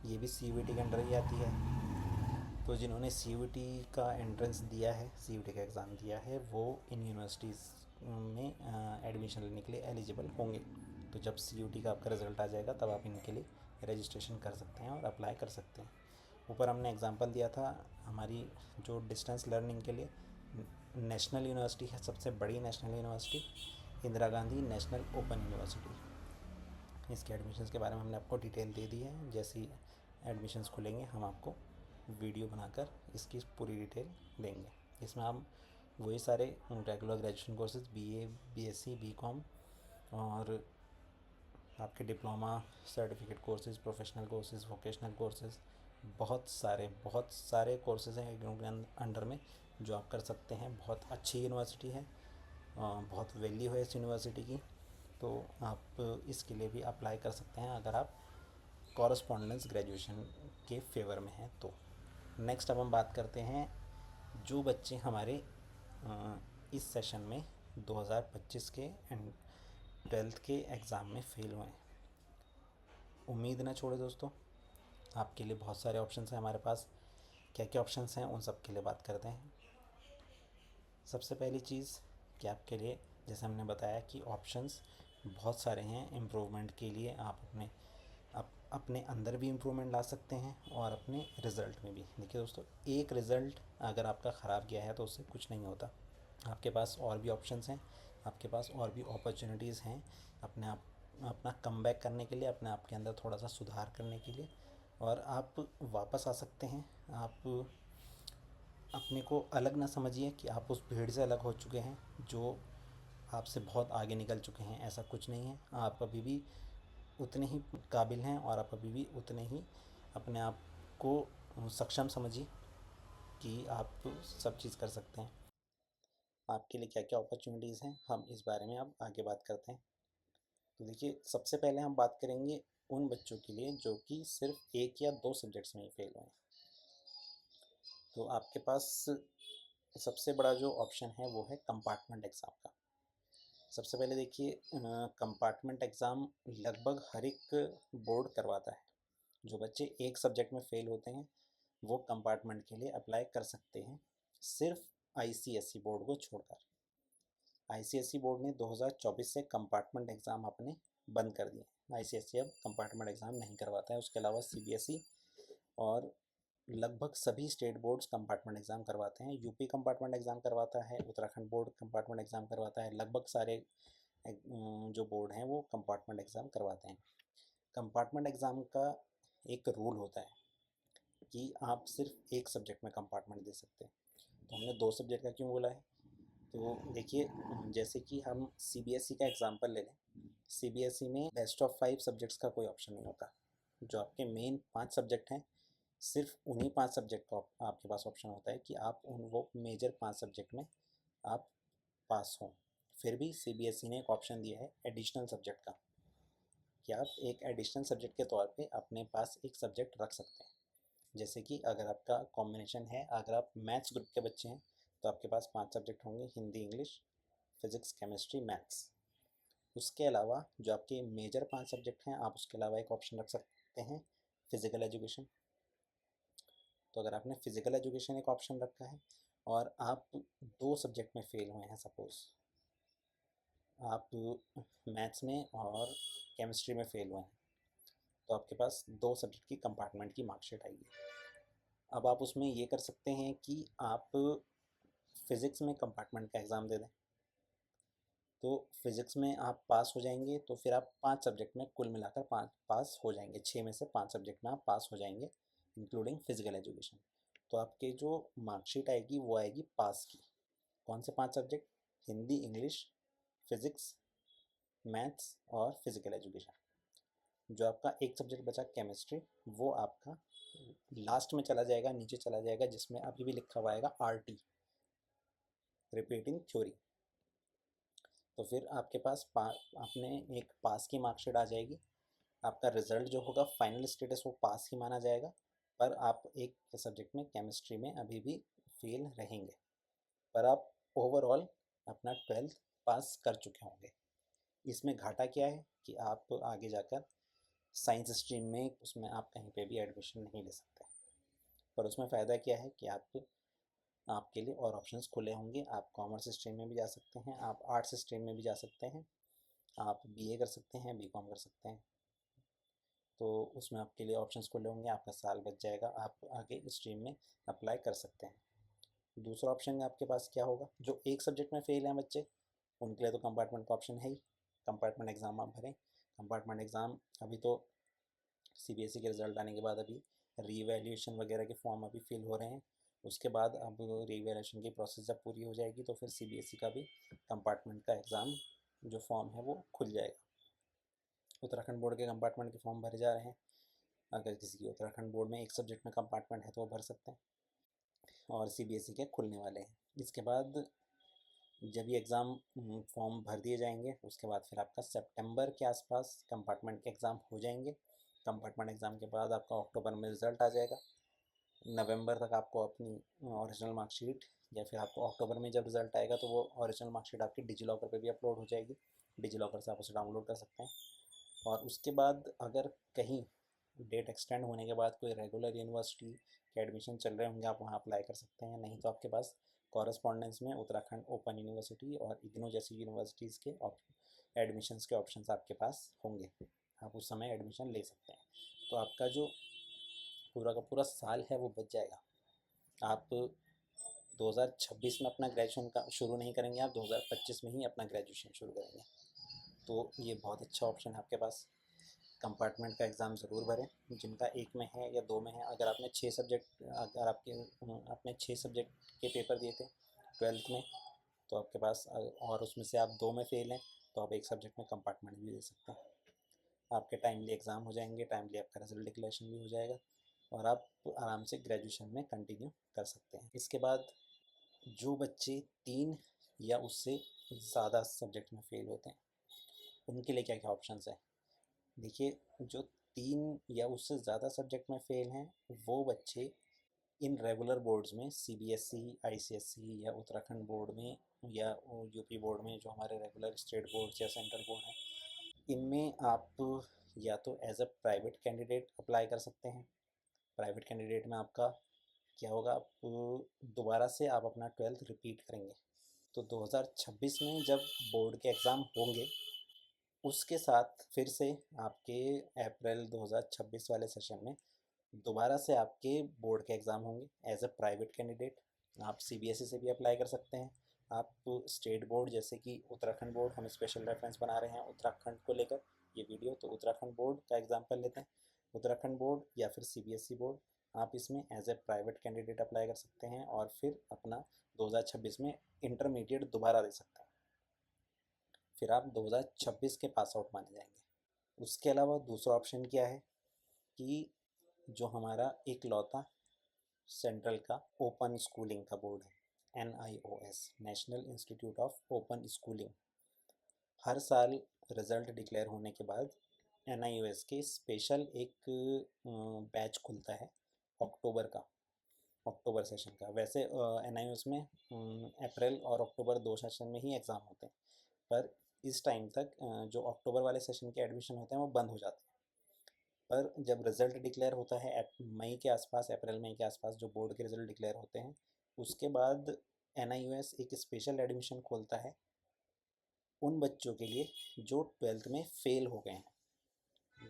Speaker 1: ये भी CUET के अंडर ही आती है। तो जिन्होंने CUET का एंट्रेंस दिया है, CUET का एग्ज़ाम दिया है, वो इन यूनिवर्सिटीज़ में एडमिशन लेने के लिए एलिजिबल होंगे। तो जब CUET का आपका रिज़ल्ट आ जाएगा तब आप इनके लिए रजिस्ट्रेशन कर सकते हैं और अप्लाई कर सकते हैं। ऊपर हमने एग्जांपल दिया था हमारी जो डिस्टेंस लर्निंग के लिए नेशनल यूनिवर्सिटी है, सबसे बड़ी national university Indira Gandhi national open university. इसके एडमिशन्स के बारे में हमने आपको डिटेल दे दी है, जैसे ही एडमिशन्स खुलेंगे हम आपको वीडियो बनाकर इसकी पूरी डिटेल देंगे। इसमें हम वही सारे regular graduation courses BA BSc BCom और आपके diploma, certificate courses, professional courses, vocational courses, बहुत सारे कोर्सेज हैं इग्नू के अंडर में जो आप कर सकते हैं। बहुत अच्छी यूनिवर्सिटी है, बहुत वैल्यू है इस यूनिवर्सिटी की, तो आप इसके लिए भी अप्लाई कर सकते हैं अगर आप कॉरस्पॉन्डेंस ग्रेजुएशन के फेवर में है। तो नेक्स्ट अब हम बात करते हैं जो बच्चे हमारे इस सेशन में 2025 के एंड 12th के एग्ज़ाम में फ़ेल हुए हैं। उम्मीद ना छोड़े दोस्तों, आपके लिए बहुत सारे ऑप्शंस हैं हमारे पास। क्या क्या ऑप्शंस हैं उन सब के लिए बात करते हैं। सबसे पहली चीज़ कि आपके लिए, जैसे हमने बताया कि ऑप्शंस बहुत सारे हैं इम्प्रूवमेंट के लिए। आप अपने अंदर भी इम्प्रूवमेंट ला सकते हैं और अपने रिज़ल्ट में भी। देखिए दोस्तों, एक रिज़ल्ट अगर आपका ख़राब गया है तो उससे कुछ नहीं होता। आपके पास और भी ऑप्शंस हैं, आपके पास और भी अपॉर्चुनिटीज़ हैं अपना कमबैक करने के लिए, अपने आप के अंदर थोड़ा सा सुधार करने के लिए। और आप वापस आ सकते हैं। आप अपने को अलग ना समझिए कि आप उस भीड़ से अलग हो चुके हैं जो आपसे बहुत आगे निकल चुके हैं। ऐसा कुछ नहीं है। आप अभी भी उतने ही काबिल हैं और आप अभी भी उतने ही अपने आप को सक्षम समझिए कि आप सब चीज़ कर सकते हैं। आपके लिए क्या क्या अपॉर्चुनिटीज़ हैं, हम इस बारे में अब आगे बात करते हैं। तो देखिए, सबसे पहले हम बात करेंगे उन बच्चों के लिए जो कि सिर्फ एक या दो सब्जेक्ट्स में ही फेल हुए हैं। तो आपके पास सबसे बड़ा जो ऑप्शन है वो है कंपार्टमेंट एग्ज़ाम का। सबसे पहले देखिए, कंपार्टमेंट एग्ज़ाम लगभग हर एक बोर्ड करवाता है। जो बच्चे एक सब्जेक्ट में फ़ेल होते हैं वो कंपार्टमेंट के लिए अप्लाई कर सकते हैं, सिर्फ आईसीएसई बोर्ड को छोड़कर। आईसीएसई बोर्ड ने 2024 से कंपार्टमेंट एग्ज़ाम अपने बंद कर दिए। आईसीएसई अब कंपार्टमेंट एग्ज़ाम नहीं करवाता है। उसके अलावा सीबीएसई और लगभग सभी स्टेट बोर्ड्स कंपार्टमेंट एग्ज़ाम करवाते हैं। यूपी कंपार्टमेंट एग्ज़ाम करवाता है, उत्तराखंड बोर्ड कंपार्टमेंट एग्ज़ाम करवाता है। लगभग सारे जो बोर्ड हैं वो कंपार्टमेंट एग्ज़ाम करवाते हैं। कंपार्टमेंट एग्ज़ाम का एक रूल होता है कि आप सिर्फ एक सब्जेक्ट में कंपार्टमेंट दे सकते हैं। तो हमने दो सब्जेक्ट का क्यों बोला है? तो देखिए, जैसे कि हम सीबीएसई का एग्जांपल ले लें। सीबीएसई में बेस्ट ऑफ 5 सब्जेक्ट्स का कोई ऑप्शन नहीं होता। जो आपके मेन 5 सब्जेक्ट हैं, सिर्फ उन्हीं 5 सब्जेक्ट का आपके पास ऑप्शन होता है कि आप वो मेजर 5 सब्जेक्ट में आप पास हों। फिर भी सीबीएसई ने एक ऑप्शन दिया है एडिशनल सब्जेक्ट का, कि आप एक एडिशनल सब्जेक्ट के तौर पे अपने पास एक सब्जेक्ट रख सकते हैं। जैसे कि अगर आपका कॉम्बिनेशन है, अगर आप मैथ्स ग्रुप के बच्चे हैं तो आपके पास 5 सब्जेक्ट होंगे, Hindi, English, physics, chemistry, maths. उसके अलावा जो आपके मेजर 5 सब्जेक्ट हैं, आप उसके अलावा एक ऑप्शन रख सकते हैं फ़िज़िकल एजुकेशन। तो अगर आपने फ़िज़िकल एजुकेशन एक ऑप्शन रखा है और आप 2 सब्जेक्ट में फ़ेल हुए हैं, सपोज़ आप मैथ्स में और केमिस्ट्री में फ़ेल हुए हैं, तो आपके पास 2 सब्जेक्ट की कंपार्टमेंट की मार्कशीट आएगी। अब आप उसमें ये कर सकते हैं कि आप फ़िज़िक्स में कंपार्टमेंट का एग्ज़ाम दे दें। तो फ़िज़िक्स में आप पास हो जाएंगे तो फिर आप 5 सब्जेक्ट में कुल मिलाकर 5 पास हो जाएंगे। 6 में से 5 सब्जेक्ट में आप पास हो जाएंगे, इंक्लूडिंग फ़िज़िकल एजुकेशन। तो आपके जो मार्कशीट आएगी वो आएगी पास की। कौन से 5 subject? Hindi, English, physics, maths और फ़िज़िकल एजुकेशन। जो आपका एक सब्जेक्ट बचा केमिस्ट्री, वो आपका लास्ट में चला जाएगा, नीचे चला जाएगा, जिसमें अभी भी लिखा हुआ आएगा आरटी, रिपीटिंग थ्योरी। तो फिर आपके पास आपने एक पास की मार्कशीट आ जाएगी। आपका रिजल्ट जो होगा, फाइनल स्टेटस, वो पास ही माना जाएगा, पर आप एक सब्जेक्ट में, केमिस्ट्री में, अभी भी फेल रहेंगे। पर आप ओवरऑल अपना 12th पास कर चुके होंगे। इसमें घाटा क्या है कि आप आगे जाकर साइंस स्ट्रीम में, उसमें आप कहीं पे भी एडमिशन नहीं ले सकते। पर उसमें फ़ायदा क्या है कि आपके लिए और ऑप्शंस खुले होंगे। आप कॉमर्स स्ट्रीम में भी जा सकते हैं, आप आर्ट्स स्ट्रीम में भी जा सकते हैं, आप बीए कर सकते हैं, बीकॉम कर सकते हैं। तो उसमें आपके लिए ऑप्शंस खुले होंगे, आपका साल बच जाएगा, आप आगे स्ट्रीम में अप्लाई कर सकते हैं। दूसरा ऑप्शन आपके पास क्या होगा? जो एक सब्जेक्ट में फेल हैं बच्चे, उनके लिए तो कंपार्टमेंट का ऑप्शन है ही। कंपार्टमेंट एग्ज़ाम आप भरें। कंपार्टमेंट एग्ज़ाम अभी तो सीबीएसई के रिज़ल्ट आने के बाद अभी रीवैल्यूएशन वगैरह के फॉर्म अभी फिल हो रहे हैं। उसके बाद अब रीवैल्यूएशन की प्रोसेस जब पूरी हो जाएगी तो फिर सीबीएसई का भी कंपार्टमेंट का एग्ज़ाम जो फॉर्म है वो खुल जाएगा। उत्तराखंड बोर्ड के कंपार्टमेंट के फॉर्म भरे जा रहे हैं। अगर किसी की उत्तराखंड बोर्ड में एक सब्जेक्ट में कंपार्टमेंट है तो वो भर सकते हैं, और सीबीएसई के खुलने वाले हैं। इसके बाद जब ये एग्ज़ाम फॉर्म भर दिए जाएंगे, उसके बाद फिर आपका सितंबर के आसपास कंपार्टमेंट के एग्ज़ाम हो जाएंगे। कंपार्टमेंट एग्ज़ाम के बाद आपका अक्टूबर में रिज़ल्ट आ जाएगा। नवंबर तक आपको अपनी ओरिजिनल मार्कशीट, या फिर आपको अक्टूबर में जब रिज़ल्ट आएगा तो वो ओरिजिनल मार्कशीट आपकी डिजी लॉकर पे भी अपलोड हो जाएगी। डिजी लॉकर से आप उसे डाउनलोड कर सकते हैं। और उसके बाद अगर कहीं डेट एक्सटेंड होने के बाद कोई रेगुलर यूनिवर्सिटी के एडमिशन चल रहे होंगे, आप वहाँ अप्लाई कर सकते हैं। नहीं तो आपके पास कॉरेस्पॉन्डेंस में उत्तराखंड ओपन यूनिवर्सिटी और इग्नू जैसी यूनिवर्सिटीज़ के एडमिशन्स के ऑप्शंस आपके पास होंगे। आप उस समय एडमिशन ले सकते हैं। तो आपका जो पूरा का पूरा साल है वो बच जाएगा। आप 2026 में अपना ग्रेजुएशन का शुरू नहीं करेंगे, आप 2025 में ही अपना ग्रेजुएशन शुरू करेंगे। तो ये बहुत अच्छा ऑप्शन है आपके पास। कंपार्टमेंट का एग्ज़ाम ज़रूर भरें, जिनका एक में है या दो में है। अगर आपने 6 सब्जेक्ट, अगर आपने 6 सब्जेक्ट के पेपर दिए थे 12th में, तो आपके पास और उसमें से आप 2 में फेल हैं, तो आप एक सब्जेक्ट में कंपार्टमेंट भी दे सकते हैं। आपके टाइमली एग्ज़ाम हो जाएंगे, टाइमली आपका रिजल्ट डिक्लेरेशन भी हो जाएगा, और आप आराम से ग्रेजुएशन में कंटिन्यू कर सकते हैं। इसके बाद जो बच्चे 3 या उससे ज़्यादा सब्जेक्ट में फेल होते हैं, उनके लिए क्या क्या ऑप्शंस हैं। देखिए, जो 3 या उससे ज़्यादा सब्जेक्ट में फेल हैं, वो बच्चे इन रेगुलर बोर्ड्स में सीबीएसई, आईसीएसई या उत्तराखंड बोर्ड में या यूपी बोर्ड में, जो हमारे रेगुलर स्टेट बोर्ड या सेंट्रल बोर्ड हैं, इनमें आप या तो as a private candidate apply कर सकते हैं। प्राइवेट कैंडिडेट में आपका क्या होगा, आप दोबारा से आप अपना 12th रिपीट करेंगे। तो 2026 में जब बोर्ड के एग्ज़ाम होंगे, उसके साथ फिर से आपके अप्रैल 2026 वाले सेशन में दोबारा से आपके बोर्ड के एग्ज़ाम होंगे एज अ प्राइवेट कैंडिडेट। आप सीबीएसई से भी अप्लाई कर सकते हैं। आप स्टेट बोर्ड, जैसे कि उत्तराखंड बोर्ड, हम स्पेशल रेफरेंस बना रहे हैं उत्तराखंड को लेकर ये वीडियो, तो उत्तराखंड बोर्ड का एग्ज़ाम्पल लेते हैं। उत्तराखंड बोर्ड या फिर सीबीएसई बोर्ड, आप इसमें as a private candidate apply कर सकते हैं और फिर अपना 2026 में इंटरमीडिएट दोबारा दे सकते हैं। फिर आप 2026 के पास आउट माने जाएंगे। उसके अलावा दूसरा ऑप्शन क्या है कि जो हमारा इकलौता सेंट्रल का ओपन स्कूलिंग का बोर्ड है, NIOS, national institute of open schooling, हर साल रिज़ल्ट डिक्लेयर होने के बाद NIOS के स्पेशल एक बैच खुलता है अक्टूबर का, अक्टूबर सेशन का। वैसे NIOS में अप्रैल और अक्टूबर 2 सेशन में ही एग्ज़ाम होते हैं, पर इस टाइम तक जो अक्टूबर वाले सेशन के एडमिशन होते हैं वो बंद हो जाते हैं। पर जब रिज़ल्ट डिक्लेयर होता है मई के आसपास, अप्रैल मई के आसपास जो बोर्ड के रिज़ल्ट डिक्लेयर होते हैं, उसके बाद NIOS एक स्पेशल एडमिशन खोलता है उन बच्चों के लिए जो 12th में फ़ेल हो गए हैं,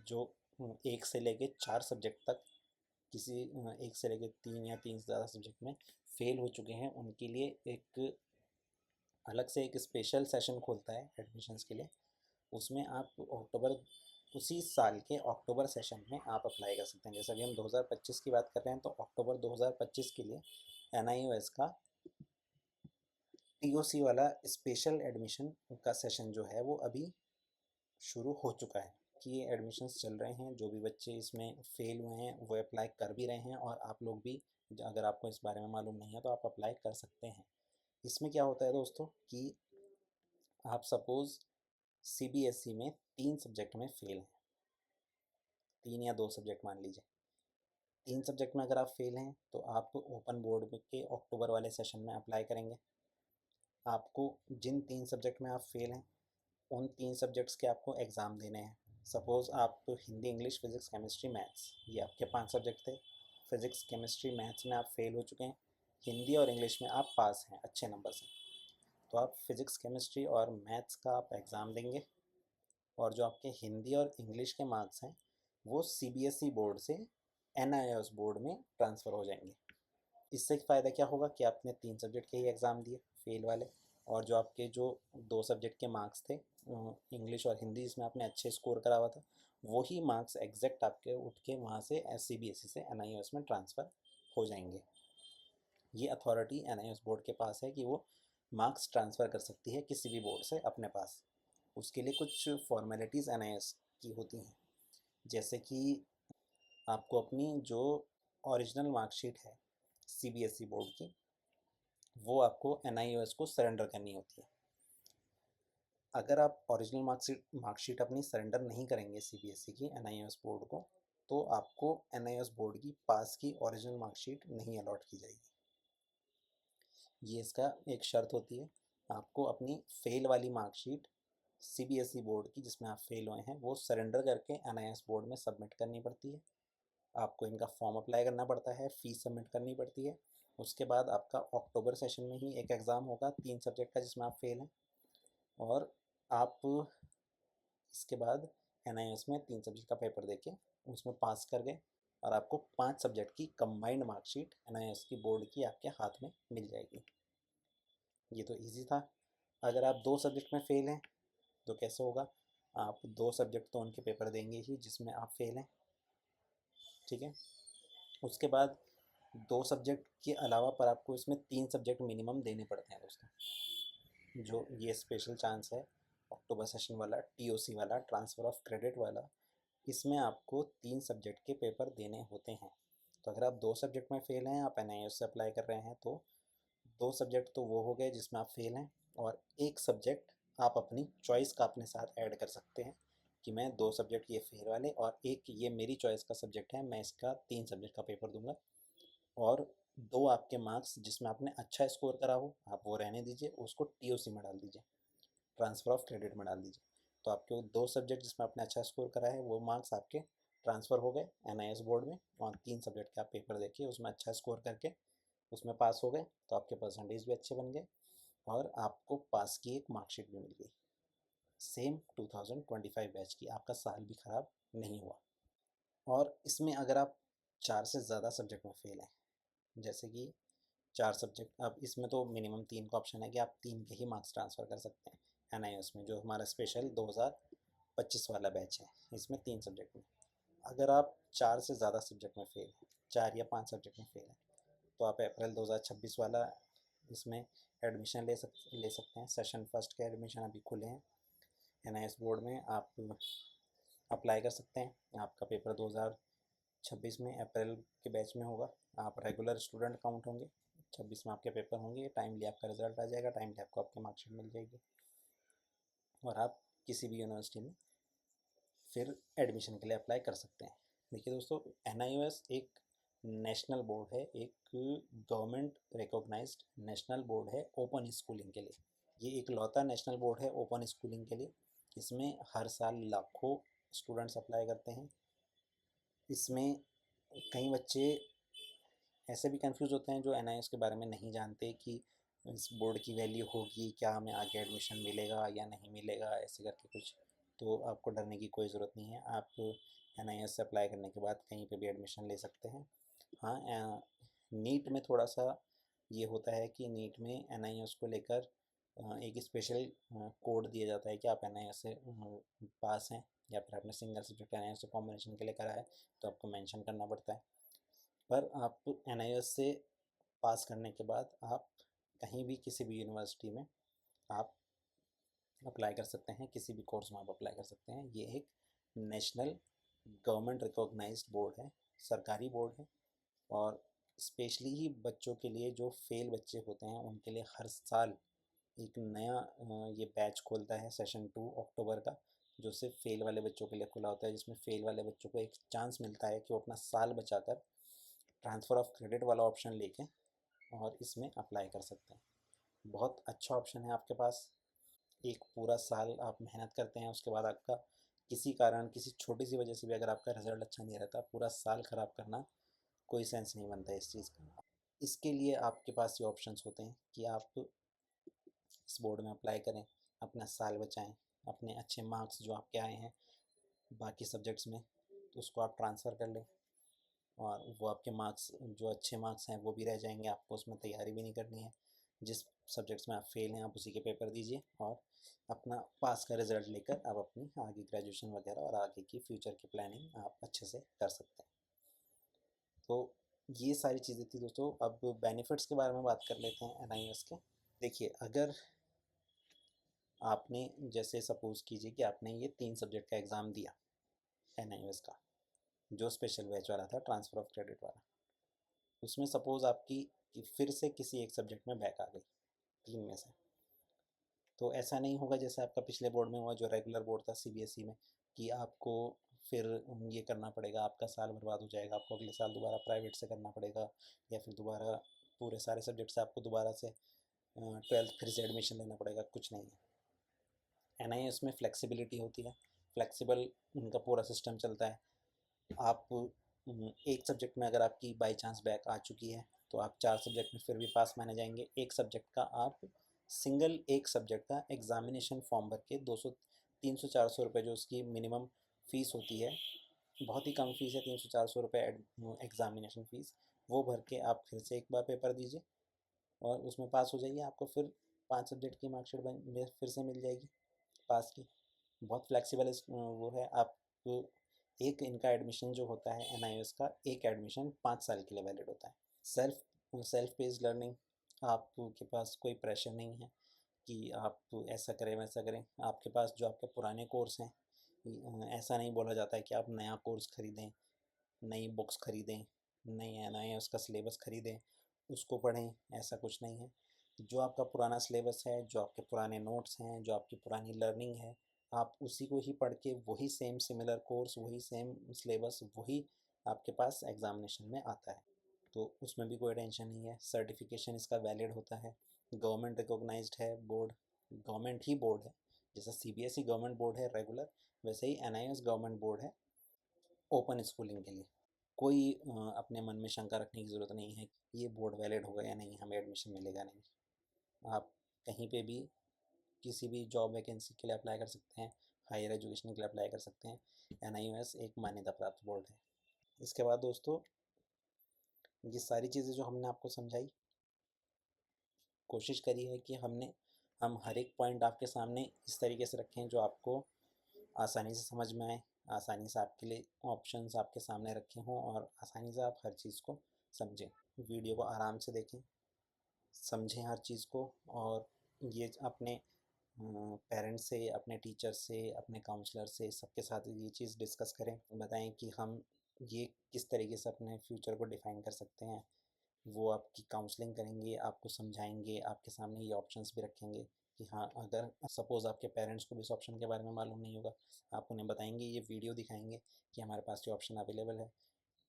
Speaker 1: जो 1 से लेके 4 सब्जेक्ट तक, किसी 1 से लेके 3 या 3 से ज़्यादा सब्जेक्ट में फ़ेल हो चुके हैं, उनके लिए एक अलग से एक स्पेशल सेशन खोलता है एडमिशन्स के लिए। उसमें आप अक्टूबर, उसी साल के अक्टूबर सेशन में आप अप्लाई कर सकते हैं। जैसे अभी हम 2025 की बात कर रहे हैं, तो अक्टूबर 2025 के लिए NIOS का TOC वाला स्पेशल एडमिशन का सेशन जो है वो अभी शुरू हो चुका है, कि ये एडमिशन्स चल रहे हैं। जो भी बच्चे इसमें फ़ेल हुए हैं वो अप्लाई कर भी रहे हैं, और आप लोग भी, अगर आपको इस बारे में मालूम नहीं है तो आप अप्लाई कर सकते हैं। इसमें क्या होता है दोस्तों कि आप सपोज़ CBSE में 3 सब्जेक्ट में फ़ेल हैं, 3 या 2 सब्जेक्ट मान लीजिए। 3 सब्जेक्ट में अगर आप फेल हैं तो आप ओपन बोर्ड के अक्टूबर वाले सेशन में अप्लाई करेंगे। आपको जिन 3 सब्जेक्ट में आप फेल हैं, उन 3 सब्जेक्ट्स के आपको एग्ज़ाम देने हैं। सपोज़ आप Hindi, English, physics, chemistry, maths, ये आपके 5 सब्जेक्ट थे। फिज़िक्स, केमिस्ट्री, मैथ्स में आप फेल हो चुके हैं। हिंदी और इंग्लिश में आप पास हैं अच्छे नंबर से। तो आप फिज़िक्स, केमिस्ट्री और मैथ्स का आप एग्ज़ाम देंगे, और जो आपके हिंदी और इंग्लिश के मार्क्स हैं वो CBSE बोर्ड से NIOS बोर्ड में ट्रांसफ़र हो जाएंगे। इससे फ़ायदा क्या होगा कि आपने 3 सब्जेक्ट के ही एग्ज़ाम दिए फेल वाले, और जो आपके जो 2 सब्जेक्ट के मार्क्स थे, इंग्लिश और हिंदी, इसमें आपने अच्छे स्कोर करा हुआ था, वही मार्क्स एग्जैक्ट आपके उठ के वहाँ से CBSE से NIOS में ट्रांसफ़र हो जाएंगे। ये अथॉरिटी NIOS बोर्ड के पास है कि वो मार्क्स ट्रांसफ़र कर सकती है किसी भी बोर्ड से अपने पास। उसके लिए कुछ फॉर्मेलिटीज़ NIOS की होती हैं, जैसे कि आपको अपनी जो ओरिजिनल मार्कशीट है CBSE बोर्ड की, वो आपको NIOS को सरेंडर करनी होती है। अगर आप ओरिजिनल मार्कशीट अपनी सरेंडर नहीं करेंगे CBSE की NIOS बोर्ड को, तो आपको NIOS बोर्ड की पास की ओरिजिनल मार्कशीट नहीं अलॉट की जाएगी। ये इसका एक शर्त होती है। आपको अपनी फेल वाली मार्कशीट CBSE बोर्ड की जिसमें आप फेल हुए हैं वो सरेंडर करके NIOS बोर्ड में सबमिट करनी पड़ती है। आपको इनका फॉर्म अप्लाई करना पड़ता है, फ़ीस सबमिट करनी पड़ती है। उसके बाद आपका अक्टूबर सेशन में ही एक एग्ज़ाम होगा 3 सब्जेक्ट का जिसमें आप फेल हैं, और आप इसके बाद NIOS में 3 सब्जेक्ट का पेपर देके उसमें पास कर गए और आपको 5 सब्जेक्ट की कंबाइंड मार्कशीट NIOS की बोर्ड की आपके हाथ में मिल जाएगी। ये तो ईज़ी था। अगर आप 2 सब्जेक्ट में फ़ेल हैं तो कैसे होगा? आप 2 सब्जेक्ट तो उनके पेपर देंगे ही जिसमें आप फेल हैं, ठीक है। उसके बाद 2 सब्जेक्ट के अलावा पर आपको इसमें 3 सब्जेक्ट मिनिमम देने पड़ते हैं दोस्तों। जो ये स्पेशल चांस है अक्टूबर सेशन वाला, TOC वाला, ट्रांसफ़र ऑफ क्रेडिट वाला, इसमें आपको 3 सब्जेक्ट के पेपर देने होते हैं। तो अगर आप 2 सब्जेक्ट में फ़ेल हैं, आप NIOS से अप्लाई कर रहे हैं, तो 2 सब्जेक्ट तो वो हो गए जिसमें आप फेल हैं, और 1 सब्जेक्ट आप अपनी चॉइस का अपने साथ ऐड कर सकते हैं कि मैं 2 सब्जेक्ट ये फेल वाले और 1 ये मेरी चॉइस का सब्जेक्ट है, मैं इसका 3 सब्जेक्ट का पेपर दूंगा। और 2 आपके मार्क्स जिसमें आपने अच्छा स्कोर करा हो आप वो रहने दीजिए, उसको TOC में डाल दीजिए, ट्रांसफ़र ऑफ क्रेडिट में डाल दीजिए। तो आपके वो 2 सब्जेक्ट जिसमें आपने अच्छा स्कोर करा है वो मार्क्स आपके ट्रांसफ़र हो गए NIOS बोर्ड में, और 3 सब्जेक्ट के आप पेपर देखिए उसमें अच्छा स्कोर करके उसमें पास हो गए, तो आपके परसेंटेज भी अच्छे बन गए और आपको पास की एक मार्कशीट भी मिल गई, सेम 2025 बैच की। आपका साल भी ख़राब नहीं हुआ। और इसमें अगर आप 4 से ज़्यादा सब्जेक्ट में फेल हैं, जैसे कि 4 सब्जेक्ट, अब इसमें तो मिनिमम 3 का ऑप्शन है कि आप 3 के ही मार्क्स ट्रांसफ़र कर सकते हैं NIOS में, जो हमारा स्पेशल 2025 वाला बैच है, इसमें 3 सब्जेक्ट में। अगर आप 4 से ज़्यादा सब्जेक्ट में फेल हैं, 4 या 5 सब्जेक्ट में फेल हैं, तो आप अप्रैल 2026 वाला इसमें एडमिशन ले सकते हैं। सेशन फर्स्ट के एडमिशन अभी खुले हैं NIOS बोर्ड में, आप अप्लाई कर सकते हैं। आपका पेपर 2026 में अप्रैल के बैच में होगा। आप रेगुलर स्टूडेंट काउंट होंगे, 26 में आपके पेपर होंगे, टाइमली आपका रिजल्ट आ जाएगा, टाइमली आपको आपकी मार्कशीट मिल जाएगी और आप किसी भी यूनिवर्सिटी में फिर एडमिशन के लिए अप्लाई कर सकते हैं। देखिए दोस्तों, NIOS एक नेशनल बोर्ड है, एक गवर्नमेंट रिकॉग्नाइज्ड नेशनल बोर्ड है ओपन स्कूलिंग के लिए। ये एक लौता नेशनल बोर्ड है ओपन स्कूलिंग के लिए। इसमें हर साल लाखों स्टूडेंट्स अप्लाई करते हैं। इसमें कई बच्चे ऐसे भी कंफ्यूज होते हैं जो NIOS के बारे में नहीं जानते कि इस बोर्ड की वैल्यू होगी क्या, हमें आगे एडमिशन मिलेगा या नहीं मिलेगा, ऐसे करके कुछ। तो आपको डरने की कोई ज़रूरत नहीं है, आप NIOS से अप्लाई करने के बाद कहीं पे भी एडमिशन ले सकते हैं। हाँ, नीट में थोड़ा सा ये होता है कि नीट में NIOS को लेकर एक स्पेशल कोड दिया जाता है कि आप NIOS से पास हैं या फिर आपने सिंगल सब्जेक्ट NIOS से कॉम्बिनेशन के लिए करा है, तो आपको मेंशन करना पड़ता है। पर आप NIOS से पास करने के बाद आप कहीं भी किसी भी यूनिवर्सिटी में आप अप्लाई कर सकते हैं, किसी भी कोर्स में आप अप्लाई कर सकते हैं। ये एक नेशनल गवर्नमेंट रिकॉग्नाइज्ड बोर्ड है, सरकारी बोर्ड है, और स्पेशली ही बच्चों के लिए जो फेल बच्चे होते हैं उनके लिए हर साल एक नया ये बैच खोलता है सेशन 2 अक्टूबर का, जो सिर्फ फेल वाले बच्चों के लिए खुला होता है, जिसमें फेल वाले बच्चों को एक चांस मिलता है कि वो अपना साल बचाकर ट्रांसफ़र ऑफ क्रेडिट वाला ऑप्शन लेके और इसमें अप्लाई कर सकते हैं। बहुत अच्छा ऑप्शन है आपके पास। एक पूरा साल आप मेहनत करते हैं, उसके बाद आपका किसी कारण किसी छोटी सी वजह से भी अगर आपका रिज़ल्ट अच्छा नहीं रहता, पूरा साल ख़राब करना कोई सेंस नहीं बनता इस चीज़ का। इसके लिए आपके पास ये ऑप्शंस होते हैं कि आप इस बोर्ड में अप्लाई करें, अपना साल बचाएं, अपने अच्छे मार्क्स जो आपके आए हैं बाकी सब्जेक्ट्स में तो उसको आप ट्रांसफ़र कर लें, और वो आपके मार्क्स जो अच्छे मार्क्स हैं वो भी रह जाएंगे, आपको उसमें तैयारी भी नहीं करनी है। जिस सब्जेक्ट्स में आप फेल हैं आप उसी के पेपर दीजिए और अपना पास का रिज़ल्ट लेकर आप अपनी आगे ग्रेजुएशन वगैरह और आगे की फ्यूचर की प्लानिंग आप अच्छे से कर सकते हैं। तो ये सारी चीज़ें थी दोस्तों। अब बेनिफिट्स के बारे में बात कर लेते हैं NIOS के। देखिए, अगर आपने जैसे सपोज़ कीजिए कि आपने ये 3 सब्जेक्ट का एग्ज़ाम दिया NIOS का, जो स्पेशल बैच वाला था, ट्रांसफ़र ऑफ क्रेडिट वाला, उसमें सपोज़ आपकी कि फिर से किसी एक सब्जेक्ट में बैक आ गई 3 में से, तो ऐसा नहीं होगा जैसे आपका पिछले बोर्ड में हुआ जो रेगुलर बोर्ड था CBSE में, कि आपको फिर ये करना पड़ेगा, आपका साल बर्बाद हो जाएगा, आपको अगले साल दोबारा प्राइवेट से करना पड़ेगा, या फिर दोबारा पूरे सारे सब्जेक्ट से आपको दोबारा से 12th फिर से एडमिशन लेना पड़ेगा। कुछ नहीं है। NIS में फ्लेक्सिबिलिटी होती है, फ्लेक्सिबल उनका पूरा सिस्टम चलता है। आप एक सब्जेक्ट में अगर आपकी बाई चांस बैक आ चुकी है तो आप 4 सब्जेक्ट में फिर भी पास माने जाएंगे। एक सब्जेक्ट का आप सिंगल एक सब्जेक्ट का एग्ज़ामिनेशन फॉर्म भर के 200 300 400 रुपये जो उसकी मिनिमम फ़ीस होती है, बहुत ही कम फीस है, 300 400 रुपये एग्ज़ामिनेशन फ़ीस, वो भर के आप फिर से एक बार पेपर दीजिए और उसमें पास हो जाइए। आपको फिर 5 सब्जेक्ट की मार्कशीट फिर से मिल जाएगी पास की। बहुत फ्लेक्सिबल वो है। आप एक इनका एडमिशन जो होता है NIS का, एक एडमिशन 5 साल के लिए वैलिड होता है। सेल्फ पेस्ड लर्निंग, आपके पास कोई प्रेशर नहीं है कि आप ऐसा करें वैसा करें। आपके पास जो आपके पुराने कोर्स हैं, ऐसा नहीं बोला जाता है कि आप नया कोर्स ख़रीदें, नई बुक्स ख़रीदें, नई NIS का सिलेबस ख़रीदें, उसको पढ़ें, ऐसा कुछ नहीं है। जो आपका पुराना सिलेबस है, जो आपके पुराने नोट्स हैं, जो आपकी पुरानी लर्निंग है, आप उसी को ही पढ़ के वही सेम सिमिलर कोर्स, वही सेम सिलेबस, वही आपके पास एग्ज़ामिनेशन में आता है। तो उसमें भी कोई टेंशन नहीं है। सर्टिफिकेशन इसका वैलिड होता है, गवर्नमेंट रिकॉग्नाइज्ड है बोर्ड, गवर्नमेंट ही बोर्ड है। जैसा CBSE गवर्नमेंट बोर्ड है रेगुलर, वैसे ही NIS गवर्नमेंट बोर्ड है ओपन स्कूलिंग के लिए। कोई अपने मन में शंका रखने की ज़रूरत नहीं है कि ये बोर्ड वैलिड होगा या नहीं, हमें एडमिशन मिलेगा नहीं। आप कहीं पे भी किसी भी जॉब वैकेंसी के लिए अप्लाई कर सकते हैं, हायर एजुकेशन के लिए अप्लाई कर सकते हैं। NIS एक मान्यता प्राप्त बोर्ड है। इसके बाद दोस्तों, ये सारी चीज़ें जो हमने आपको समझाई, कोशिश करी है कि हम हर एक पॉइंट आपके सामने इस तरीके से रखें जो आपको आसानी से समझ में आए, आसानी से आपके लिए ऑप्शंस आपके सामने रखे हों और आसानी से आप हर चीज़ को समझें। वीडियो को आराम से देखें, समझें हर चीज़ को, और ये अपने पेरेंट्स से, अपने टीचर से, अपने काउंसलर से, सबके साथ ये चीज़ डिस्कस करें। बताएं कि हम ये किस तरीके से अपने फ्यूचर को डिफ़ाइन कर सकते हैं। वो आपकी काउंसलिंग करेंगे, आपको समझाएंगे, आपके सामने ये ऑप्शंस भी रखेंगे कि हाँ, अगर सपोज़ आपके पेरेंट्स को भी इस ऑप्शन के बारे में मालूम नहीं होगा, आप उन्हें बताएंगे, ये वीडियो दिखाएंगे कि हमारे पास ये ऑप्शन अवेलेबल है,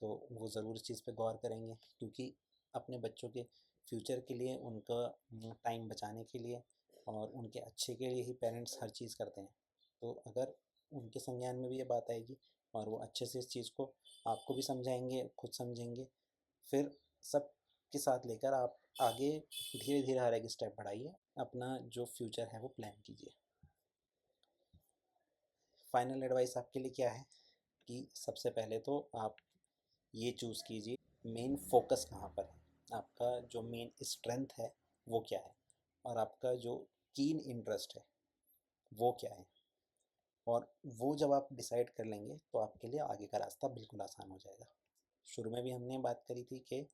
Speaker 1: तो वो ज़रूर इस चीज़ पे गौर करेंगे। क्योंकि अपने बच्चों के फ्यूचर के लिए, उनका टाइम बचाने के लिए और उनके अच्छे के लिए ही पेरेंट्स हर चीज़ करते हैं। तो अगर उनके संज्ञान में भी ये बात आएगी और वो अच्छे से इस चीज़ को आपको भी समझाएंगे, खुद समझेंगे, फिर सब के साथ लेकर आप आगे धीरे धीरे हर एक स्टेप बढ़ाइए, अपना जो फ्यूचर है वो प्लान कीजिए। फाइनल एडवाइस आपके लिए क्या है कि सबसे पहले तो आप ये चूज़ कीजिए मेन फोकस कहाँ पर है, आपका जो मेन स्ट्रेंथ है वो क्या है, और आपका जो कीन इंटरेस्ट है वो क्या है। और वो जब आप डिसाइड कर लेंगे तो आपके लिए आगे का रास्ता बिल्कुल आसान हो जाएगा। शुरू में भी हमने बात करी थी कि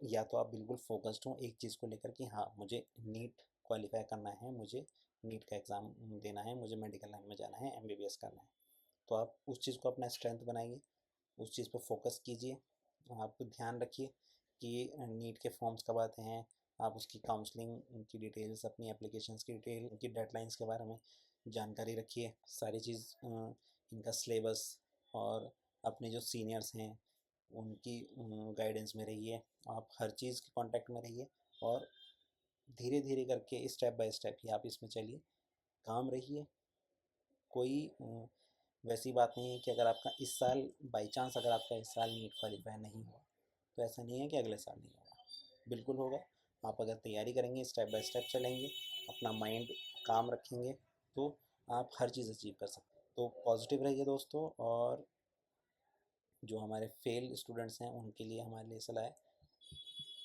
Speaker 1: या तो आप बिल्कुल फोकस्ड हो एक चीज़ को लेकर कि हाँ, मुझे नीट क्वालिफाई करना है, मुझे नीट का एग्ज़ाम देना है, मुझे मेडिकल लाइन में जाना है, MBBS करना है, तो आप उस चीज़ को अपना स्ट्रेंथ बनाइए, उस चीज़ पर फोकस कीजिए। आप ध्यान रखिए कि नीट के फॉर्म्स कब आते हैं, आप उसकी काउंसलिंग की डिटेल्स, अपनी एप्लीकेशंस की डिटेल, उनकी डेडलाइंस के बारे में जानकारी रखिए। सारी चीज़ इनका सिलेबस और अपने जो सीनियर्स हैं उनकी गाइडेंस में रहिए। आप हर चीज़ के कांटेक्ट में रहिए और धीरे धीरे करके स्टेप बाय स्टेप ही आप इसमें चलिए, काम रहिए। कोई वैसी बात नहीं है कि अगर आपका इस साल बाई चांस अगर आपका इस साल नीट क्वालिफाई नहीं हुआ तो ऐसा नहीं है कि अगले साल नहीं होगा, बिल्कुल होगा। आप अगर तैयारी करेंगे, स्टेप बाय स्टेप चलेंगे, अपना माइंड काम रखेंगे, तो आप हर चीज़ अचीव कर सकते हैं। तो पॉजिटिव रहिए दोस्तों, और जो हमारे फेल स्टूडेंट्स हैं उनके लिए हमारे लिए सलाह है,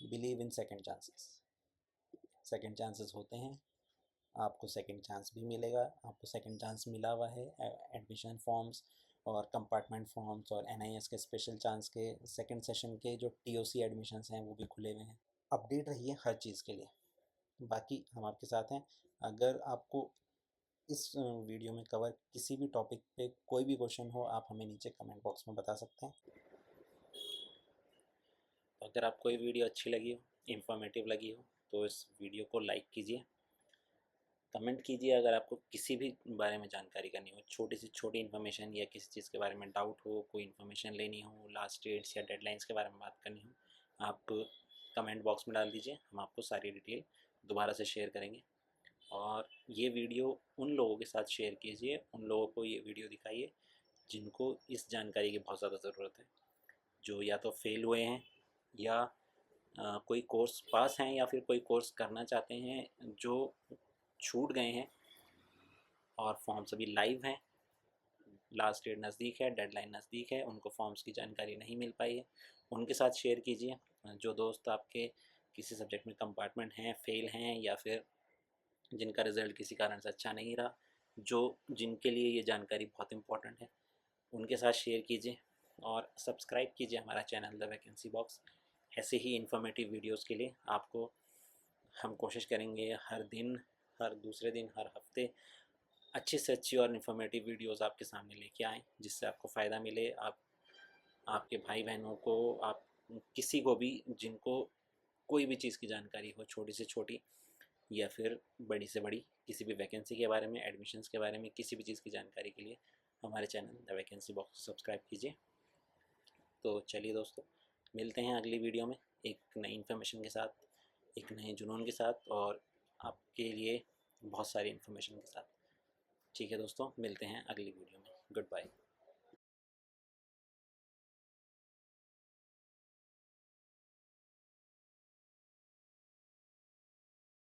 Speaker 1: believe in second chances. Second chances होते हैं, आपको सेकंड चांस भी मिलेगा। आपको सेकंड चांस मिला हुआ है। एडमिशन फॉर्म्स और कंपार्टमेंट फॉर्म्स और NIS के स्पेशल चांस के सेकंड सेशन के जो TOC एडमिशन्स हैं वो भी खुले हुए हैं। अपडेट रहिए हर चीज़ के लिए, बाकी हम आपके साथ हैं। अगर आपको इस वीडियो में कवर किसी भी टॉपिक पे कोई भी क्वेश्चन हो, आप हमें नीचे कमेंट बॉक्स में बता सकते हैं। तो अगर आपको ये वीडियो अच्छी लगी हो, इंफॉर्मेटिव लगी हो, तो इस वीडियो को लाइक कीजिए, कमेंट कीजिए अगर आपको किसी भी बारे में जानकारी करनी हो, छोटी से छोटी इन्फॉर्मेशन या किसी चीज़ के बारे में डाउट हो, कोई इन्फॉर्मेशन लेनी हो, लास्ट डेट्स या डेडलाइंस के बारे में बात करनी हो, आप कमेंट बॉक्स में डाल दीजिए, हम आपको सारी डिटेल दोबारा से शेयर करेंगे। और ये वीडियो उन लोगों के साथ शेयर कीजिए, उन लोगों को ये वीडियो दिखाइए जिनको इस जानकारी की बहुत ज़्यादा ज़रूरत है, जो या तो फेल हुए हैं या कोई कोर्स पास हैं या फिर कोई कोर्स करना चाहते हैं जो छूट गए हैं और फॉर्म्स अभी लाइव हैं, लास्ट डेट नज़दीक है, डेडलाइन नज़दीक है, उनको फॉर्म्स की जानकारी नहीं मिल पाई है, उनके साथ शेयर कीजिए। जो दोस्त आपके किसी सब्जेक्ट में कंपार्टमेंट हैं, फेल हैं या फिर जिनका रिज़ल्ट किसी कारण से अच्छा नहीं रहा, जो जिनके लिए ये जानकारी बहुत इंपॉर्टेंट है, उनके साथ शेयर कीजिए और सब्सक्राइब कीजिए हमारा चैनल द वैकेंसी बॉक्स। ऐसे ही इंफॉर्मेटिव वीडियोस के लिए आपको हम कोशिश करेंगे हर दिन, हर दूसरे दिन, हर हफ्ते अच्छी से अच्छी और इन्फॉर्मेटिव वीडियोस आपके सामने लेके आएँ, जिससे आपको फ़ायदा मिले। आप आपके भाई बहनों को, आप किसी को भी जिनको कोई भी चीज़ की जानकारी हो, छोटी से छोटी या फिर बड़ी से बड़ी, किसी भी वैकेंसी के बारे में, एडमिशन्स के बारे में, किसी भी चीज़ की जानकारी के लिए हमारे चैनल द वैकेंसी बॉक्स को सब्सक्राइब कीजिए। तो चलिए दोस्तों, मिलते हैं अगली वीडियो में एक नई इन्फॉर्मेशन के साथ, एक नए जुनून के साथ और आपके लिए बहुत सारी इन्फॉर्मेशन के साथ। ठीक है दोस्तों, मिलते हैं अगली वीडियो में। Good bye.